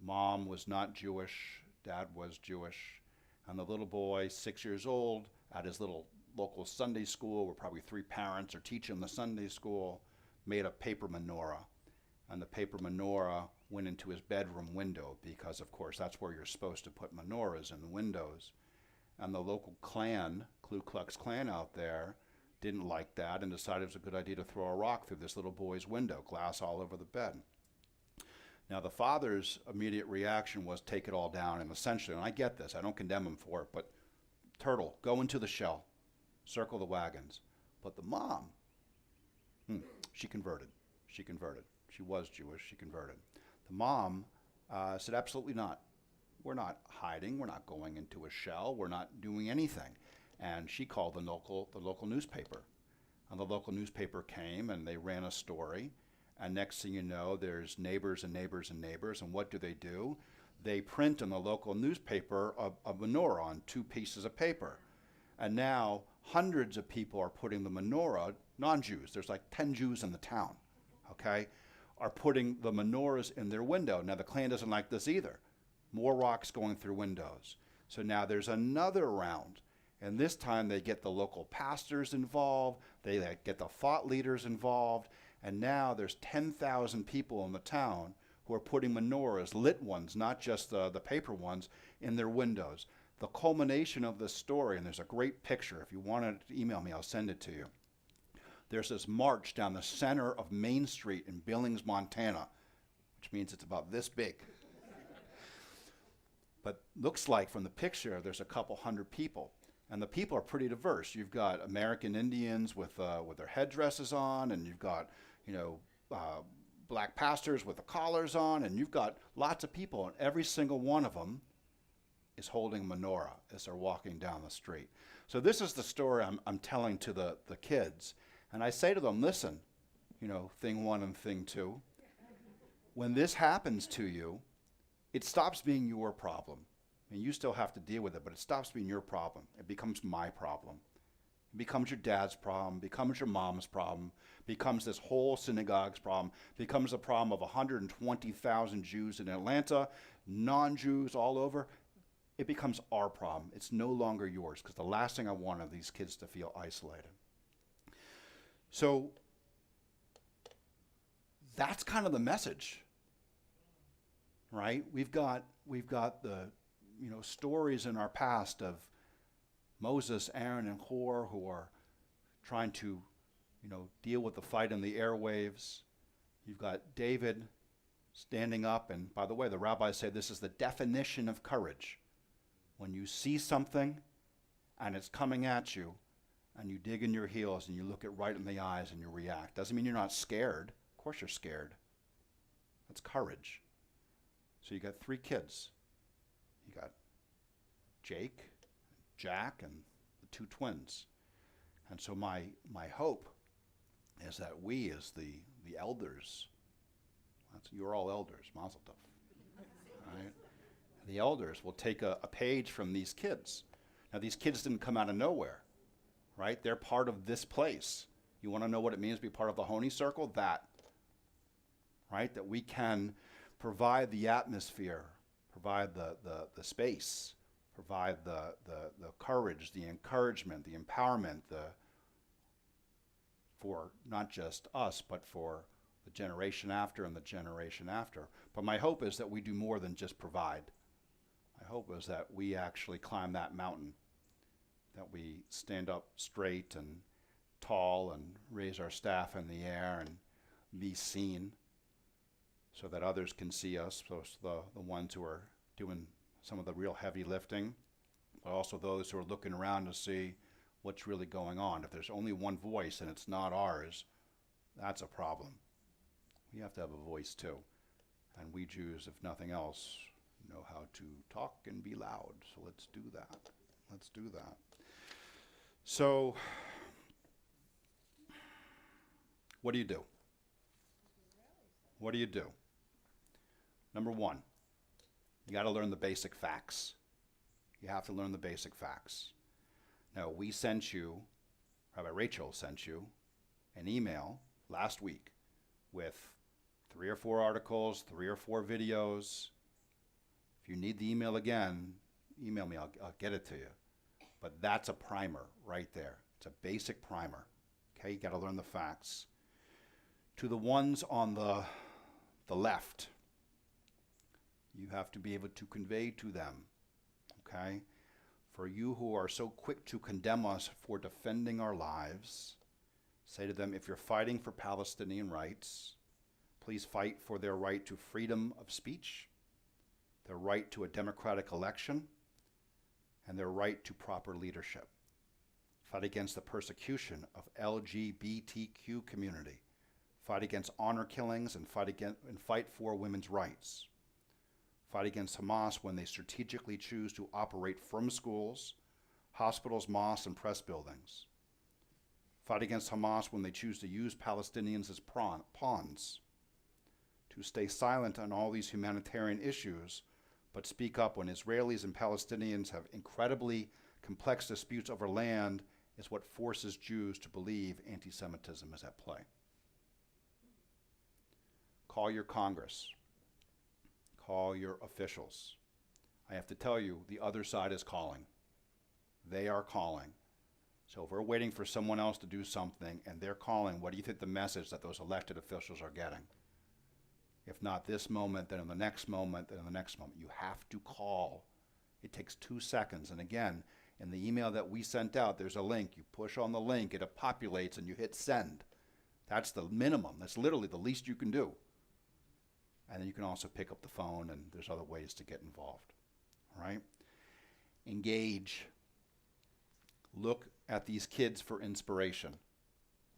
mom was not Jewish, dad was Jewish, and the little boy, 6 years old, at his little local Sunday school, where probably 3 parents are teaching the Sunday school, made a paper menorah. And the paper menorah went into his bedroom window because, of course, that's where you're supposed to put menorahs, in the windows. And the local Klan, Ku Klux Klan out there, didn't like that and decided it was a good idea to throw a rock through this little boy's window, glass all over the bed. Now, the father's immediate reaction was take it all down, and essentially, and I get this, I don't condemn him for it, but turtle, go into the shell, circle the wagons. But the mom, she converted. She was Jewish, she converted. The mom said, absolutely not. We're not hiding, we're not going into a shell, we're not doing anything. And she called the local newspaper. And the local newspaper came and they ran a story. And next thing you know, there's neighbors and neighbors and neighbors. And what do? They print in the local newspaper a menorah on 2 pieces of paper. And now hundreds of people are putting the menorah, non-Jews, there's like 10 Jews in the town, okay, are putting the menorahs in their window. Now the Klan doesn't like this either. More rocks going through windows. So now there's another round. And this time they get the local pastors involved, they get the thought leaders involved, and now there's 10,000 people in the town who who are putting menorahs, lit ones, not just the paper ones, in their windows. The culmination of this story, and there's a great picture. If you want to email me, I'll send it to you. There's this march down the center of Main Street in Billings, Montana, which means it's about this big. But looks like from the picture, there's a couple hundred people. And the people are pretty diverse. You've got American Indians with their headdresses on, and you've got, black pastors with the collars on, and you've got lots of people, and every single one of them is holding a menorah as they're walking down the street. So this is the story I'm telling to the kids. And I say to them, listen, thing one and thing two, when this happens to you, it stops being your problem. And you still have to deal with it, but it stops being your problem. It becomes my problem. It becomes your dad's problem, becomes your mom's problem, becomes this whole synagogue's problem, becomes the problem of 120,000 Jews in Atlanta, non-Jews all over. It becomes our problem. It's no longer yours, because the last thing I want are these kids to feel isolated. So that's kind of the message, right? We've got the stories in our past of Moses, Aaron, and Hur who are trying to, deal with the fight in the airwaves. You've got David standing up, and by the way, the rabbis say this is the definition of courage. When you see something and it's coming at you, and you dig in your heels and you look it right in the eyes and you react. Doesn't mean you're not scared. Of course you're scared. That's courage. So you got 3 kids. You got Jake, Jack, and the 2 twins. And so my hope is that we as the elders, you're all elders, Mazel Tov, right? The elders will take a page from these kids. Now these kids didn't come out of nowhere, right? They're part of this place. You want to know what it means to be part of the Honey Circle? That, right? That we can provide the atmosphere, provide the space, provide the courage, the encouragement, the empowerment, for not just us, but for the generation after and the generation after. But my hope is that we do more than just provide. My hope is that we actually climb that mountain, that we stand up straight and tall and raise our staff in the air and be seen so that others can see us, so the ones who are doing some of the real heavy lifting, but also those who are looking around to see what's really going on. If there's only one voice and it's not ours, that's a problem. We have to have a voice too. And we Jews, if nothing else, know how to talk and be loud. So let's do that. Let's do that. So, what do you do? What do you do? Number 1, you got to learn the basic facts. You have to learn the basic facts. Now, we sent you, Rabbi Rachel sent you, an email last week with 3 or 4 articles, 3 or 4 videos. If you need the email again, email me, I'll get it to you. But that's a primer right there. It's a basic primer. Okay, you got to learn the facts. To the ones on the left, you have to be able to convey to them, okay? For you who are so quick to condemn us for defending our lives, say to them, if you're fighting for Palestinian rights, please fight for their right to freedom of speech, their right to a democratic election, and their right to proper leadership. Fight against the persecution of LGBTQ community. Fight against honor killings and fight for women's rights. Fight against Hamas when they strategically choose to operate from schools, hospitals, mosques, and press buildings. Fight against Hamas when they choose to use Palestinians as pawns. To stay silent on all these humanitarian issues, but speak up when Israelis and Palestinians have incredibly complex disputes over land is what forces Jews to believe anti-Semitism is at play. Call your Congress. Call your officials. I have to tell you, the other side is calling. They are calling. So if we're waiting for someone else to do something and they're calling, what do you think the message that those elected officials are getting? If not this moment, then in the next moment, then in the next moment. You have to call. It takes 2 seconds. And again, in the email that we sent out, there's a link. You push on the link, it populates, and you hit send. That's the minimum. That's literally the least you can do. And then you can also pick up the phone, and there's other ways to get involved. All right? Engage. Look at these kids for inspiration.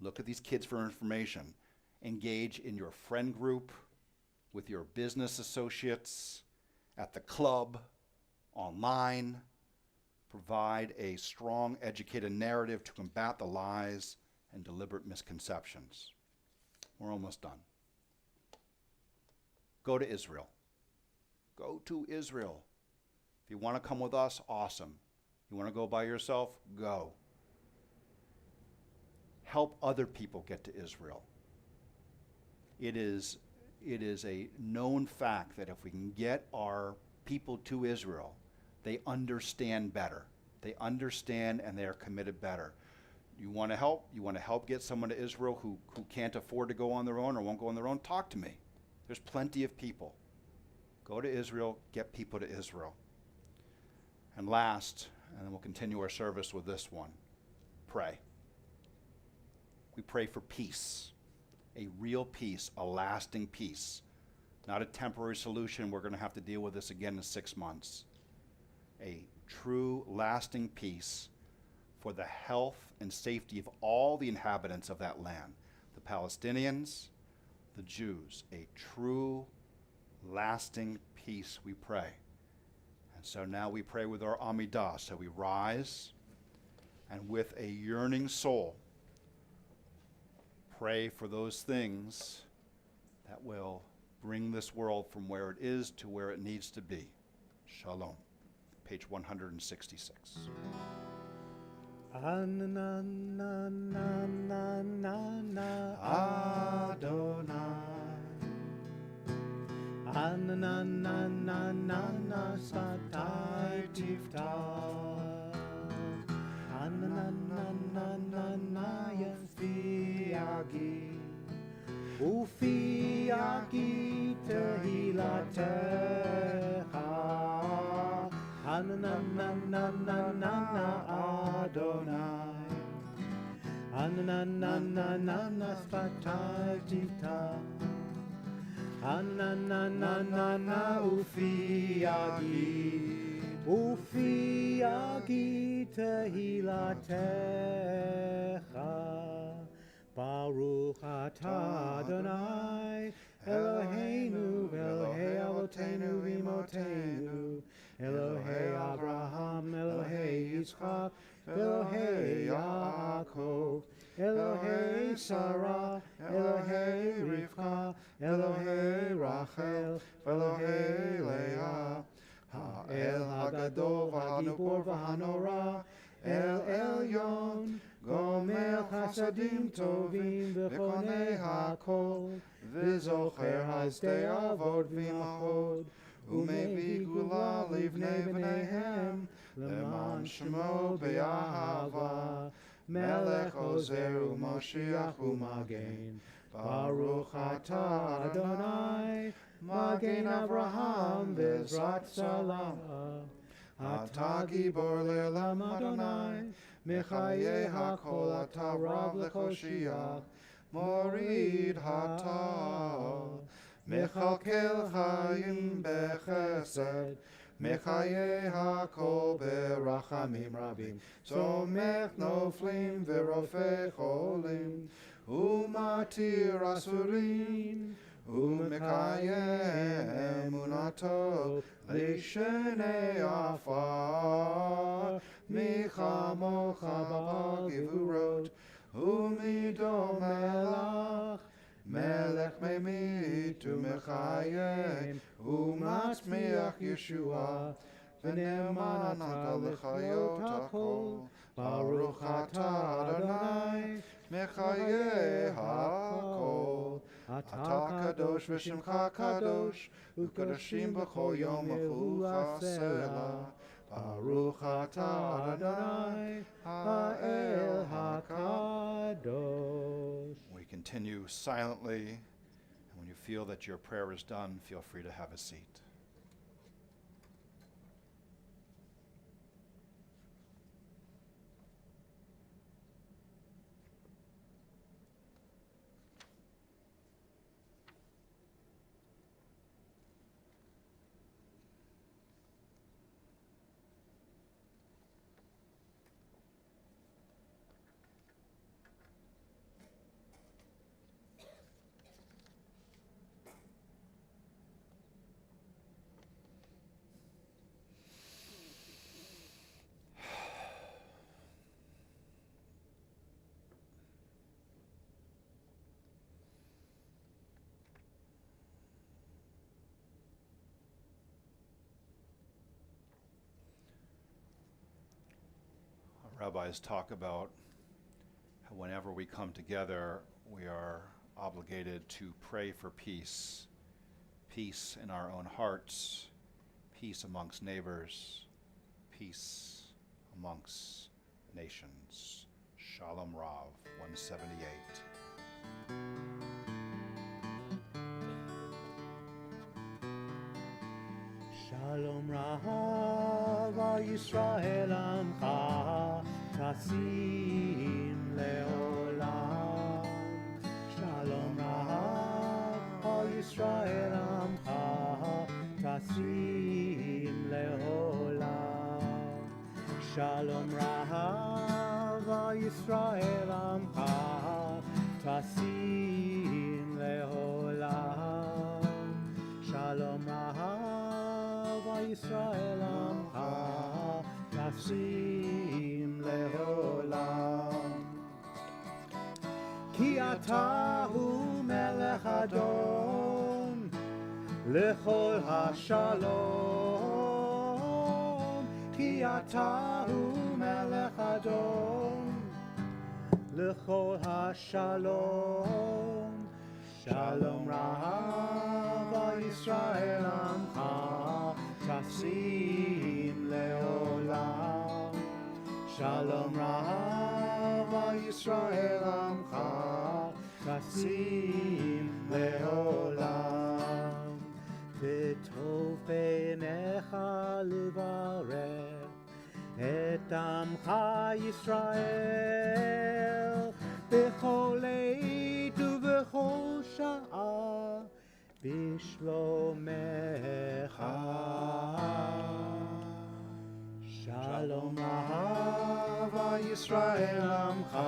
Look at these kids for information. Engage in your friend group, with your business associates, at the club, online. Provide a strong, educated narrative to combat the lies and deliberate misconceptions. We're almost done. Go to Israel. Go to Israel. If you want to come with us, awesome. You want to go by yourself? Go. Help other people get to Israel. It is a known fact that if we can get our people to Israel, they understand better. They understand and they are committed better. You want to help? You want to help get someone to Israel who can't afford to go on their own or won't go on their own? Talk to me. There's plenty of people. Go to Israel, get people to Israel. And last, and then we'll continue our service with this one, pray. We pray for peace, a real peace, a lasting peace, not a temporary solution. We're going to have to deal with this again in 6 months. A true, lasting peace for the health and safety of all the inhabitants of that land, the Palestinians, the Jews. A true, lasting peace, we pray. And so now we pray with our Amidah. So we rise and with a yearning soul, pray for those things that will bring this world from where it is to where it needs to be. Shalom. Page 166. Adonai. Ananana satai tiftach. Ananana yafiagi. Ufiagi tehilatecha. Ananana Adonai. Ananana satai tiftach. Ananana ufiagi tehilatecha. Baruch atah Adonai Eloheinu Elohei Avotenu v'imotenu Elohei Abraham Elohei Yitzchak Elohei Yaakov Elohei Sarah, Elohei Rivka, Elohei Rachel, Elohei Leah, Ha'el Hagadol v'Hanubor v'Hanora, El Elyon, Gomer Chasadim Tovim v'Chonei HaKol, V'Zocher Hasdei Avod v'Imachod, U'Mevi Gula Livnei V'neihem, Leman Shemo Be'ahava, Melech Ozer u'Moshiach u'Magen, Baruch atah Adonai, Magen Avraham v'Ezrat Salah. Atah Gibor le'olam Adonai, Mechayeh hakol atah Rav le'Choshiach, Morid hatah, Mechalkel chayim b'chesed, Mechayeh hakol berachamim rabim, Somech noflim v'rofei cholim, Umatir asurim, Umekayeh emunato, Lishenei afar, Michamocha b'al givurot, Umido melach, Melech memit umechayem, umatzmiach Yeshua, v'ne'eman ata l'chayot hakol, Baruch atah Adonai, mechayeh hakol, atah kadosh v'shimcha kadosh, u'kadoshim b'chol yom v'chucha selah, Baruch atah Adonai, ha'el hakadosh. We continue silently, and when you feel that your prayer is done, feel free to have a seat. Rabbis talk about how whenever we come together, we are obligated to pray for peace. Peace in our own hearts, peace amongst neighbors, peace amongst nations. Shalom Rav, 178. Shalom Rav Yisrael Amcha Tasim Leolam. Shalom Rav Yisrael Amcha Tasim Leolam. Shalom Rav Yisrael Amcha Tasim Leolam. Shalom Rav Yisrael Amcha Tasim Leolam. Ki ata hu melech adon lechol hashalom. Ki ata hu melech adon lechol hashalom. Shalom Rav Yisrael Amcha Tasim Leolam. Shalom Rav Yisrael Amcha Tasim Leolam. V'tov b'necha levarech et Amcha Yisrael b'chol עת ובכל שעה בשלומך. שלום אהב ישראל עמך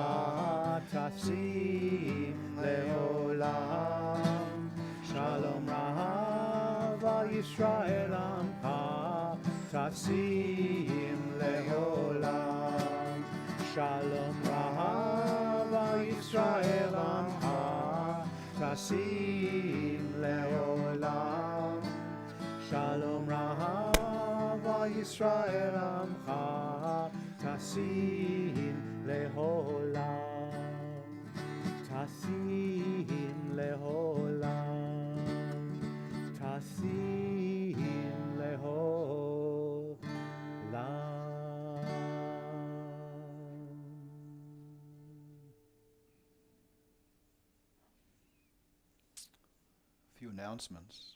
תשים לעולם. שלום רב ישראל עמך תשים לעולם. שלום רב ישראל עמך תשים לעולם. שלום רב ישראל עמך תשים לעולם. תשים לעולם. תשים לעולם. Few announcements.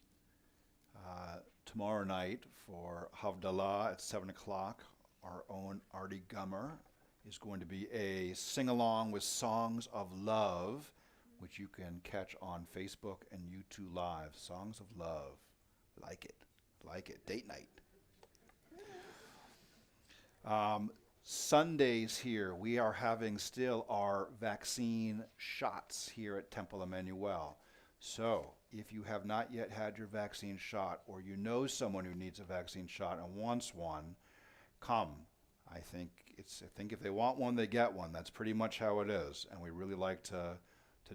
Tomorrow night for Havdalah at 7 o'clock, our own Artie Gummer is going to be a sing-along with Songs of Love, which you can catch on Facebook and YouTube Live. Songs of Love. Like it. Like it. Date night. Sundays here, we are having still our vaccine shots here at Temple Emanu-El. So, if you have not yet had your vaccine shot, or you know someone who needs a vaccine shot and wants one, come. I think if they want one, they get one. That's pretty much how it is, and we really like to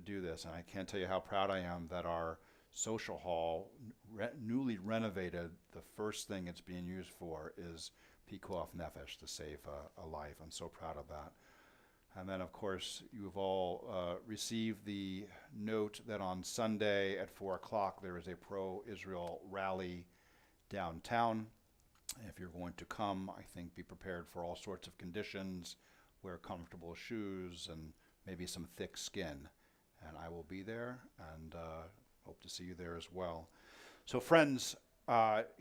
do this. And I can't tell you how proud I am that our social hall, newly renovated, the first thing it's being used for is Pikuach Nefesh, to save a life. I'm so proud of that. And then, of course, you've all received the note that on Sunday at 4 o'clock there is a pro-Israel rally downtown. If you're going to come, I think be prepared for all sorts of conditions, wear comfortable shoes, and maybe some thick skin. And I will be there, and hope to see you there as well. So friends,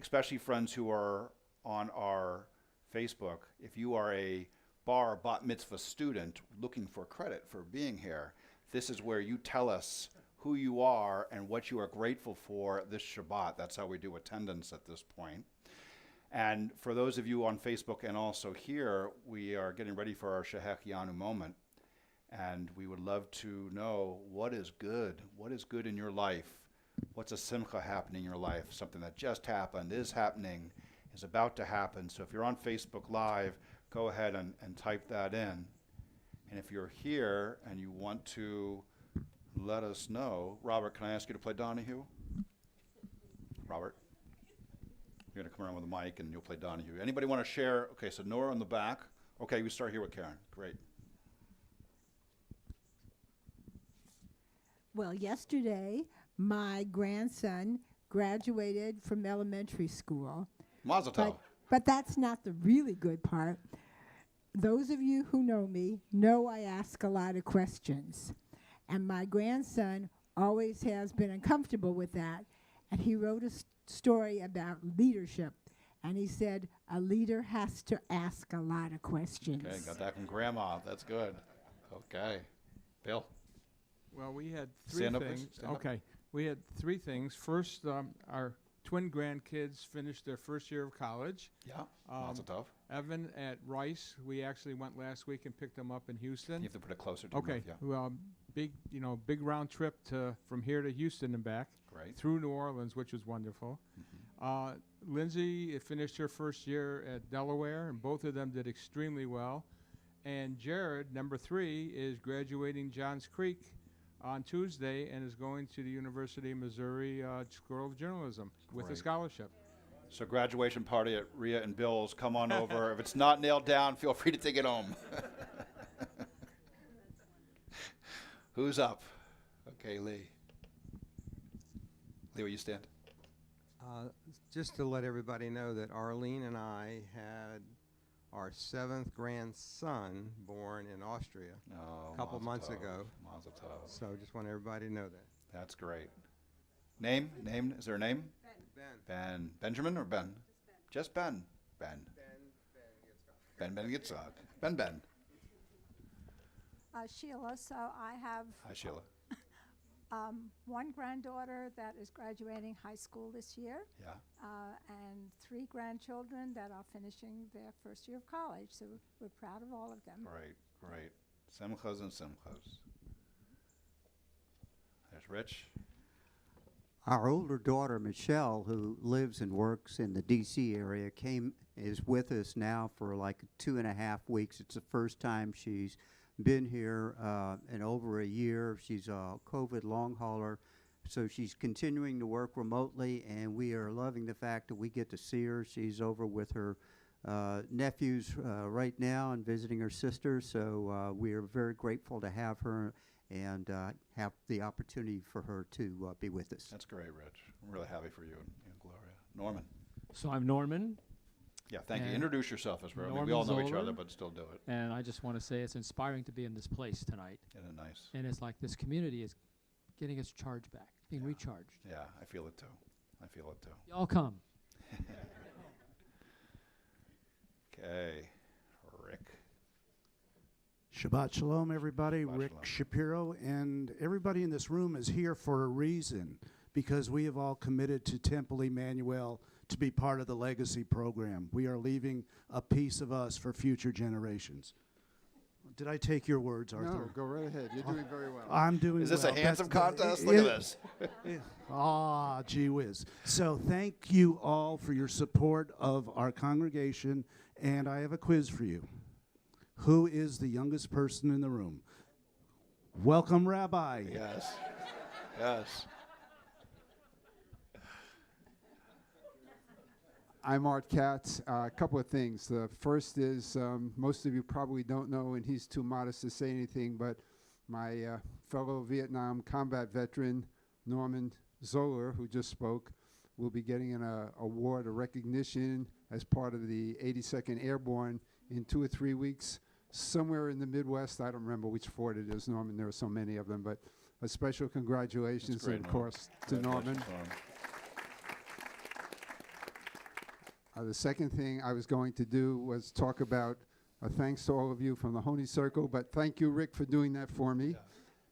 especially friends who are on our Facebook, if you are a bar bat mitzvah student looking for credit for being here, this is where you tell us who you are and what you are grateful for this Shabbat. That's how we do attendance at this point. And for those of you on Facebook and also here, we are getting ready for our Shehech Yanu moment. And we would love to know what is good in your life. What's a simcha happening in your life? Something that just happened, is happening, is about to happen. So if you're on Facebook Live, go ahead and type that in. And if you're here and you want to let us know, Robert, can I ask you to play Donahue? Robert, you're going to come around with a mic and you'll play Donahue. Anybody want to share? Okay, so Nora on the back. Okay, we start here with Karen. Great. Well, yesterday, my grandson graduated from elementary school. Mazel tov. But that's not the really good part. Those of you who know me know I ask a lot of questions. And my grandson always has been uncomfortable with that. And he wrote a story about leadership. And he said, a leader has to ask a lot of questions. Okay, got that from Grandma. That's good. Okay. Bill? Well, we had three Stand up, things. please. Stand up. Okay, we had three things. First, our twin grandkids finished their first year of college. Yeah, Mazel tov. Evan at Rice, we actually went last week and picked them up in Houston. You have to put it closer to Okay, your mouth, yeah. well, big round trip from here to Houston and back. Great. Through New Orleans, which was wonderful. Lindsay finished her first year at Delaware, and both of them did extremely well. And Jared, number 3, is graduating Johns Creek on Tuesday and is going to the University of Missouri School of Journalism with a Great. scholarship. So graduation party at Rhea and Bill's. Come on over. If it's not nailed down, feel free to take it home. Who's up? Okay, Lee. Lee, will you stand? Just to let everybody know that Arlene and I had our 7th grandson born in Austria a couple Mazel months tov. ago. Mazel tov. So just want everybody to know that. That's great. Name? Is there a name? Ben. Benjamin or Ben? Just Ben. Ben. Ben Yitzhak. Ben. Sheila, so I have Hi, Sheila. one granddaughter that is graduating high school this year, Yeah. and 3 grandchildren that are finishing their first year of college. So we're proud of all of them. Great. Simchas and simchas. There's Rich. Our older daughter, Michelle, who lives and works in the D.C. area, is with us now for like 2.5 weeks. It's the first time she's been here in over a year. She's a COVID long hauler, so she's continuing to work remotely, and we are loving the fact that we get to see her. She's over with her nephews right now and visiting her sister, so we are very grateful to have her and have the opportunity for her to be with us. That's great, Rich. I'm really happy for you and Gloria. Norman. So I'm Norman, Yeah, thank you. And Introduce yourself as well. I mean, we Norman all know each Zoller. other, but still do it. and I just want to say it's inspiring to be in this place tonight. Isn't it nice? And it's like this community is getting its charge back, being Yeah. recharged. Yeah, I feel it too. Y'all come. Okay, Rick. Shabbat Shalom, everybody. Shabbat Rick Shalom. Shapiro, and everybody in this room is here for a reason, because we have all committed to Temple Emanu-El to be part of the legacy program. We are leaving a piece of us for future generations. Did I take your words, Arthur? No, go right ahead. You're doing very well. I'm doing Is this well. a handsome That's- contest? Look at this. Ah, gee whiz. So thank you all for your support of our congregation, and I have a quiz for you. Who is the youngest person in the room? Welcome, Rabbi. Yes. I'm Art Katz. A couple of things. The first is most of you probably don't know, and he's too modest to say anything, but my fellow Vietnam combat veteran, Norman Zoller, who just spoke, will be getting an award, a recognition as part of the 82nd Airborne in 2 or 3 weeks, somewhere in the Midwest. I don't remember which fort it is, Norman. There are so many of them, but a special congratulations, great, of course, to Norman. Congratulations, The second thing I was going to do was talk about thanks to all of you from the Honey Circle, but thank you, Rick, for doing that for me.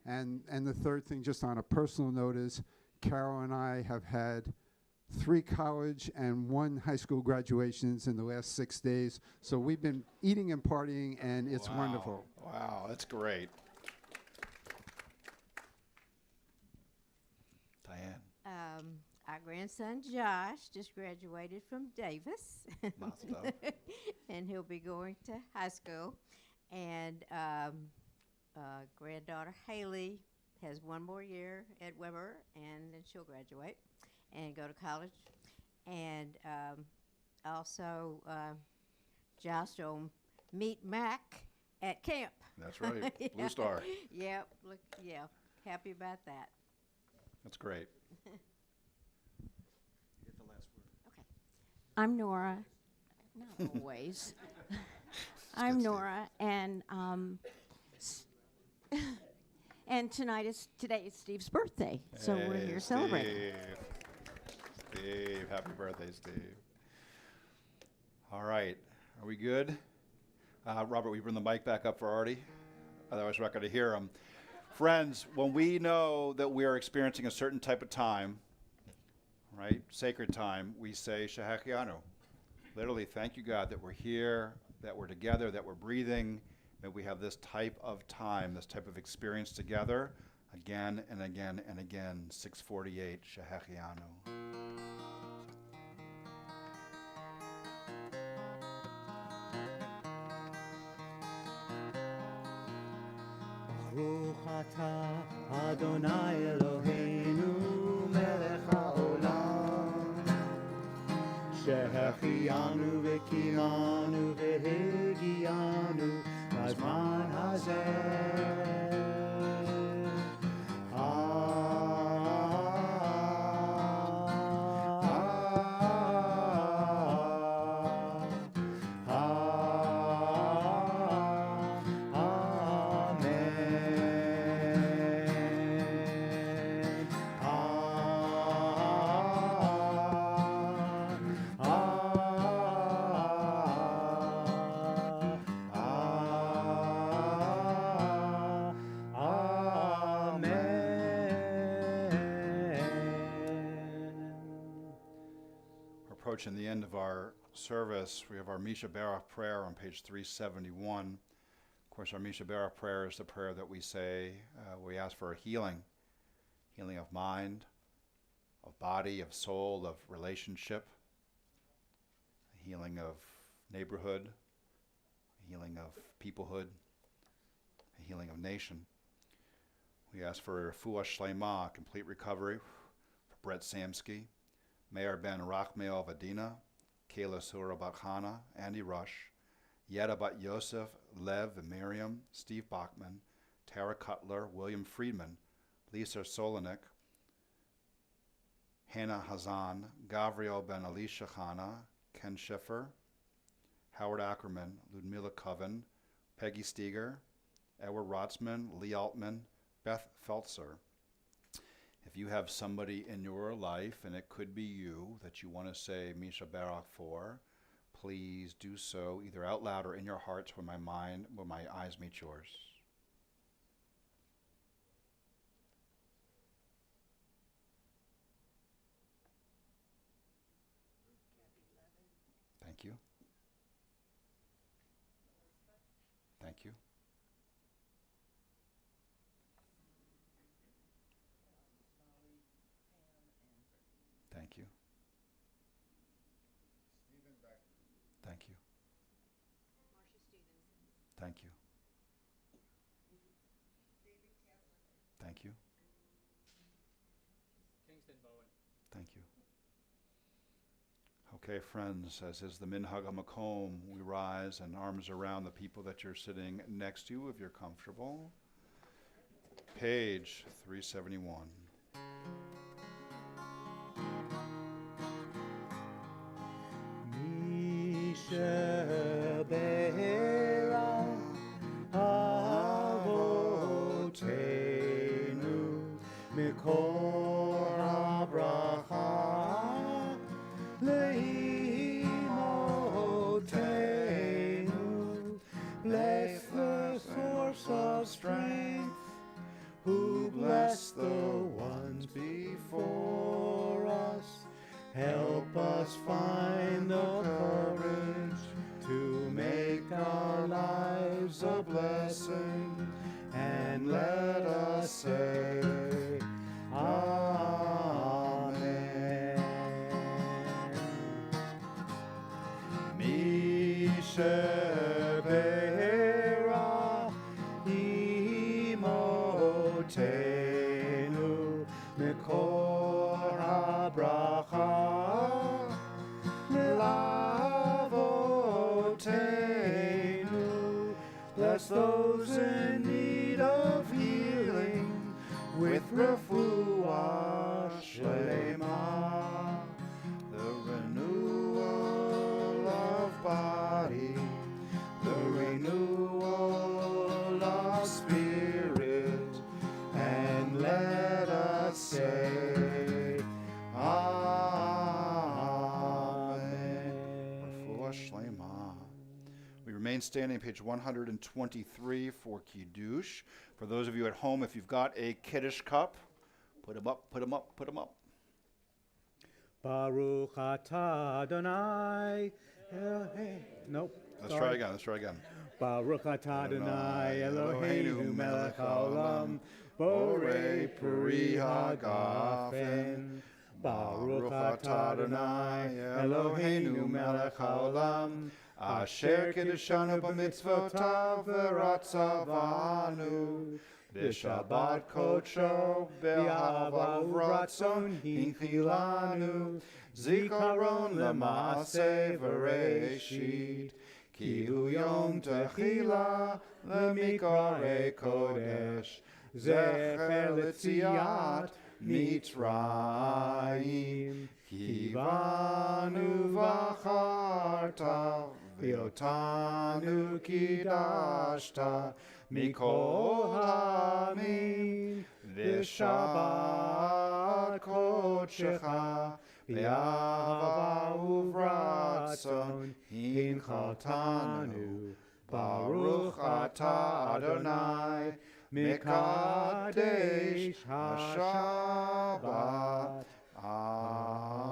And the third thing, just on a personal note, is Carol and I have had 3 college and 1 high school graduations in the last 6 days. So we've been eating and partying, and it's wonderful. Wow, that's great. Diane. Our grandson Josh just graduated from Davis, Mazel tov. and he'll be going to high school. And granddaughter Haley has 1 more year at Weber, and then she'll graduate and go to college. And also Josh will meet Mac at camp. That's right, Blue Star. Yep, happy about that. That's great. I'm Nora. Not always. I'm Nora, and and today is Steve's birthday, so we're here celebrating. Steve, happy birthday, Steve. All right, are we good? Robert, will you bring the mic back up for Artie? Otherwise, we're not going to hear him. Friends, when we know that we are experiencing a certain type of time, right, sacred time, we say Shehechianu. Literally, thank you, God, that we're here, that we're together, that we're breathing, that we have this type of time, this type of experience together, again and again and again. 648, Shehechianu. Baruch atah Adonai Eloheinu melech haolam shehechianu v'kimanu v'hegianu b'zman hazeh. Approaching the end of our service, we have our Misha Prayer on page 371. Of course, our Misha Prayer is the prayer that we say, we ask for a healing of mind, of body, of soul, of relationship, a healing of neighborhood, a healing of peoplehood, a healing of nation. We ask for refuah shlema, complete recovery for Brett Samsky, Meir Ben Rachmeel Vadina, Kayla Sura Bat Hana, Andy Rush, Yetta Bat Yosef, Lev and Miriam, Steve Bachman, Tara Cutler, William Friedman, Lisa Solonik, Hannah Hazan, Gavriel Ben Alicia Hana, Ken Schiffer, Howard Ackerman, Ludmila Coven, Peggy Steger, Edward Rotzman, Lee Altman, Beth Feltzer. If you have somebody in your life, and it could be you, that you want to say Misha Barak for, please do so either out loud or in your hearts where my eyes meet yours. Thank you. Thank you. Thank you. Thank you. Thank you. Thank you. Kingston Bowen. Thank you. Okay, friends, as is the Minhag HaMakom, we rise and arms around the people that you're sitting next to, if you're comfortable. Page 371. Misha Berach Avotenu us a blessing, and let us say, Amen. Misha Be'era Imotenu Mekor HaBracha Lavotenu. Bless those in need of healing with refuah shlema, the renewal of body, the renewal of spirit, and let us say, Amen. Refuah shlema. We remain standing, page 123 for Kiddush. For those of you at home, if you've got a Kiddush cup, put them up, put them up, put them up. Baruch atah Adonai Eloheinu. Nope. Let's try again, let's try again. Baruch atah Adonai Eloheinu melech haolam borei peri hagafen. Baruch atah Adonai Eloheinu melech haolam asher kiddushanu b'mitzvotav v'ratzavanu b'shabbat kodsho b'ahava uvratzon hinchilanu zikaron lema'aseh v'reishit ki hu yom techila lemikare kodesh zecher letziat Mitzrayim kivanu v'acharta v'otanu kidashta mikol ha'amim v'shabbat kodshecha v'ahava uvratzon hinchaltanu Baruch atah Adonai Mekadesh HaShabbat.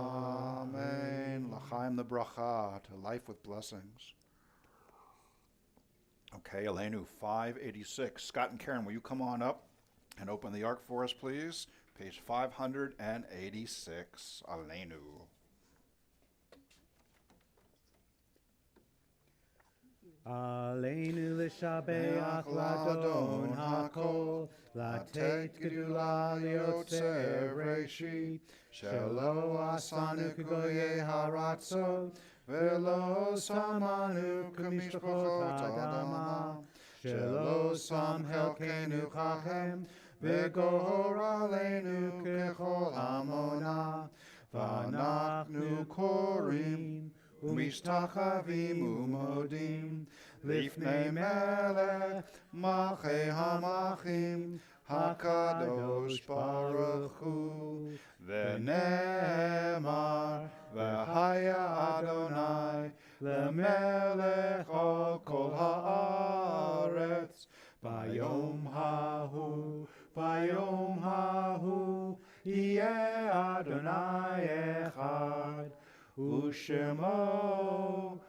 Amen. L'chaim the bracha, to life with blessings. Okay, Elenu, 586. Scott and Karen, will you come on up and open the ark for us, please? Page 586. Elenu. Aleinu l'shabeach l'adon hakol, latet gedula liotzer reshit, shelo asanu k'goyei haratzot, velo samanu k'mishpachot adama, shelo sam helkenu chachem, v'gohor aleinu k'chol amona, v'anachnu korim, Umishtachavim umodim lifnei melech malchei hamachim hakadosh baruch hu v'ne'emar v'haya Adonai lemelech al kol haaretz bayom hahu yeh Adonai echad Ushemo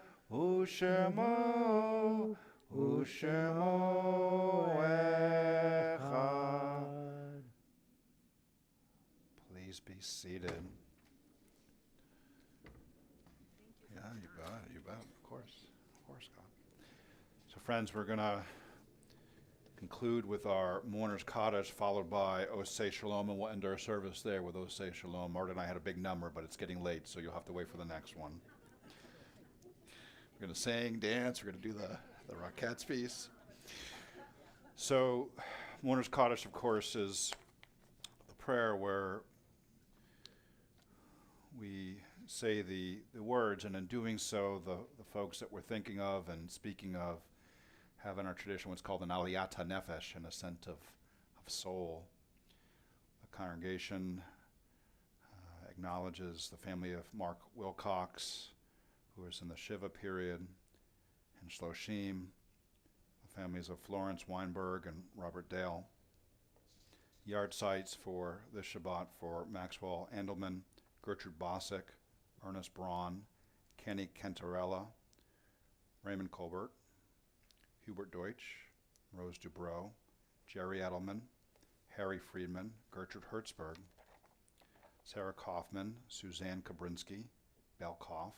echad. Please be seated. Yeah, you bet, of course, God. So friends, we're going to conclude with our mourner's Kaddish, followed by Osei Shalom, and we'll end our service there with Osei Shalom. Marta and I had a big number, but it's getting late, so you'll have to wait for the next one. We're going to sing, dance, we're going to do the Rockettes piece. So, mourner's Kaddish, of course, is the prayer where we say the words, and in doing so, the folks that we're thinking of and speaking of have in our tradition what's called an aliyat nefesh, an ascent of soul. The congregation acknowledges the family of Mark Wilcox, who is in the Shiva period, and Shloshim, the families of Florence Weinberg and Robert Dale. Yard sites for this Shabbat for Maxwell Andelman, Gertrude Bosick, Ernest Braun, Kenny Kentarella, Raymond Colbert, Hubert Deutsch, Rose Dubrow, Jerry Edelman, Harry Friedman, Gertrude Hertzberg, Sarah Kaufman, Suzanne Kabrinsky, Belle Koff,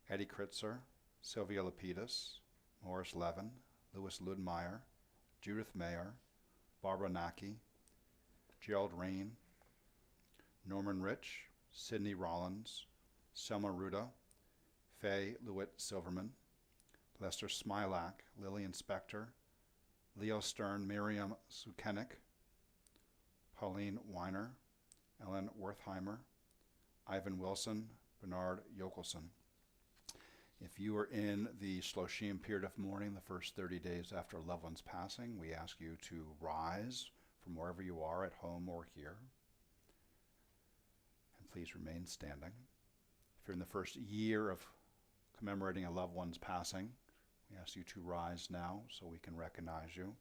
Eddie Kritzer, Sylvia Lapidus, Morris Levin, Louis Ludmeyer, Judith Mayer, Barbara Naki, Gerald Rain, Norman Rich, Sidney Rollins, Selma Ruda, Faye Lewitt Silverman, Lester Smilak, Lillian Spector, Leo Stern, Miriam Sukenik, Pauline Weiner, Ellen Wertheimer, Ivan Wilson, Bernard Jokelson. If you are in the Shloshim period of mourning, the first 30 days after a loved one's passing, we ask you to rise from wherever you are, at home or here. And please remain standing. If you're in the first year of commemorating a loved one's passing, we ask you to rise now so we can recognize you,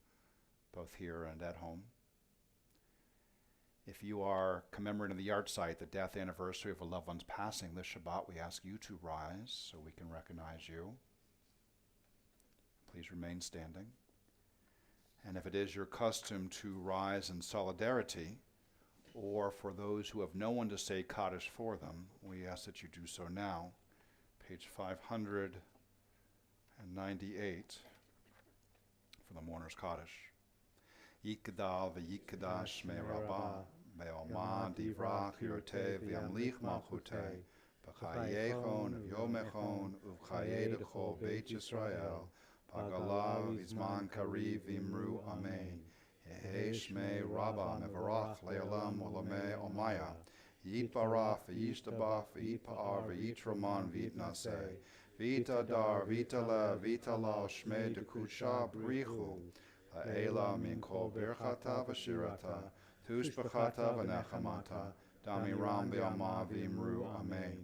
both here and at home. If you are commemorating the yard site, the death anniversary of a loved one's passing this Shabbat, we ask you to rise so we can recognize you. Please remain standing. And if it is your custom to rise in solidarity, or for those who have no one to say Kaddish for them, we ask that you do so now. Page 598 for the Mourner's Kaddish. Yikdal v'yikdash me rabbah, ve'oman divrach yirteh v'yamlich malchuteh, b'chayechon v'yomechon uv'chayei d'chol Beit Yisrael, b'galav v'zman kariv v'imru amen. Yehi shmei rabbah mevarach le'olam olamei omaya, yitbarach v'yishtabach v'yitpa'ar v'yitraman v'yitnaseh, v'yitadar v'yitalev v'yitalal shmei d'kudsha b'richu, La'ela min kol birchata v'shirata, tushbachata v'nechamata, damiram v'yama v'imru amen.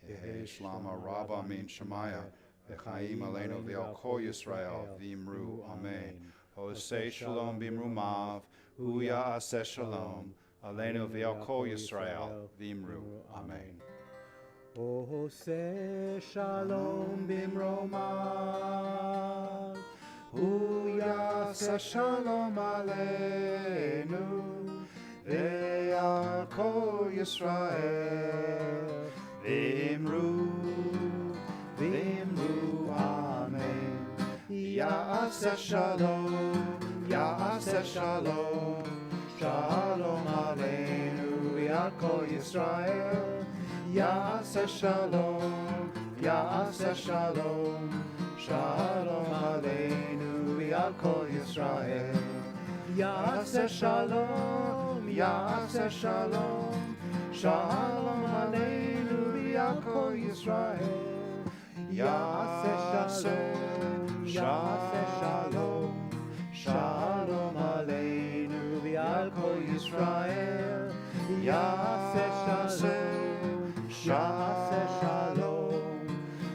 Yehi shlama rabba min shemaya, v'chaim aleinu v'al kol Yisrael v'imru amen. Hosei shalom b'imru mav, hu ya'aseh shalom, aleinu v'al kol Yisrael v'imru amen. Hoseh shalom bimromav, hu yaseh shalom aleinu, ve'al kol Yisrael, v'imru amen. Yaseh shalom, shalom aleinu, ve'al kol Yisrael, Yaseh shalom, shalom aleinu v'al kol Yisrael. Yaseh shalom, shalom aleinu v'al kol Yisrael. Yaseh shalom, shalom aleinu v'al kol Yisrael. Yaseh shalom,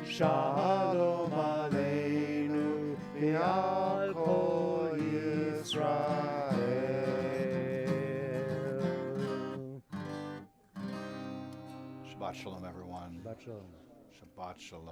shalom aleinu v'al kol Yisrael. Shabbat shalom, everyone. Shabbat shalom. Shabbat shalom.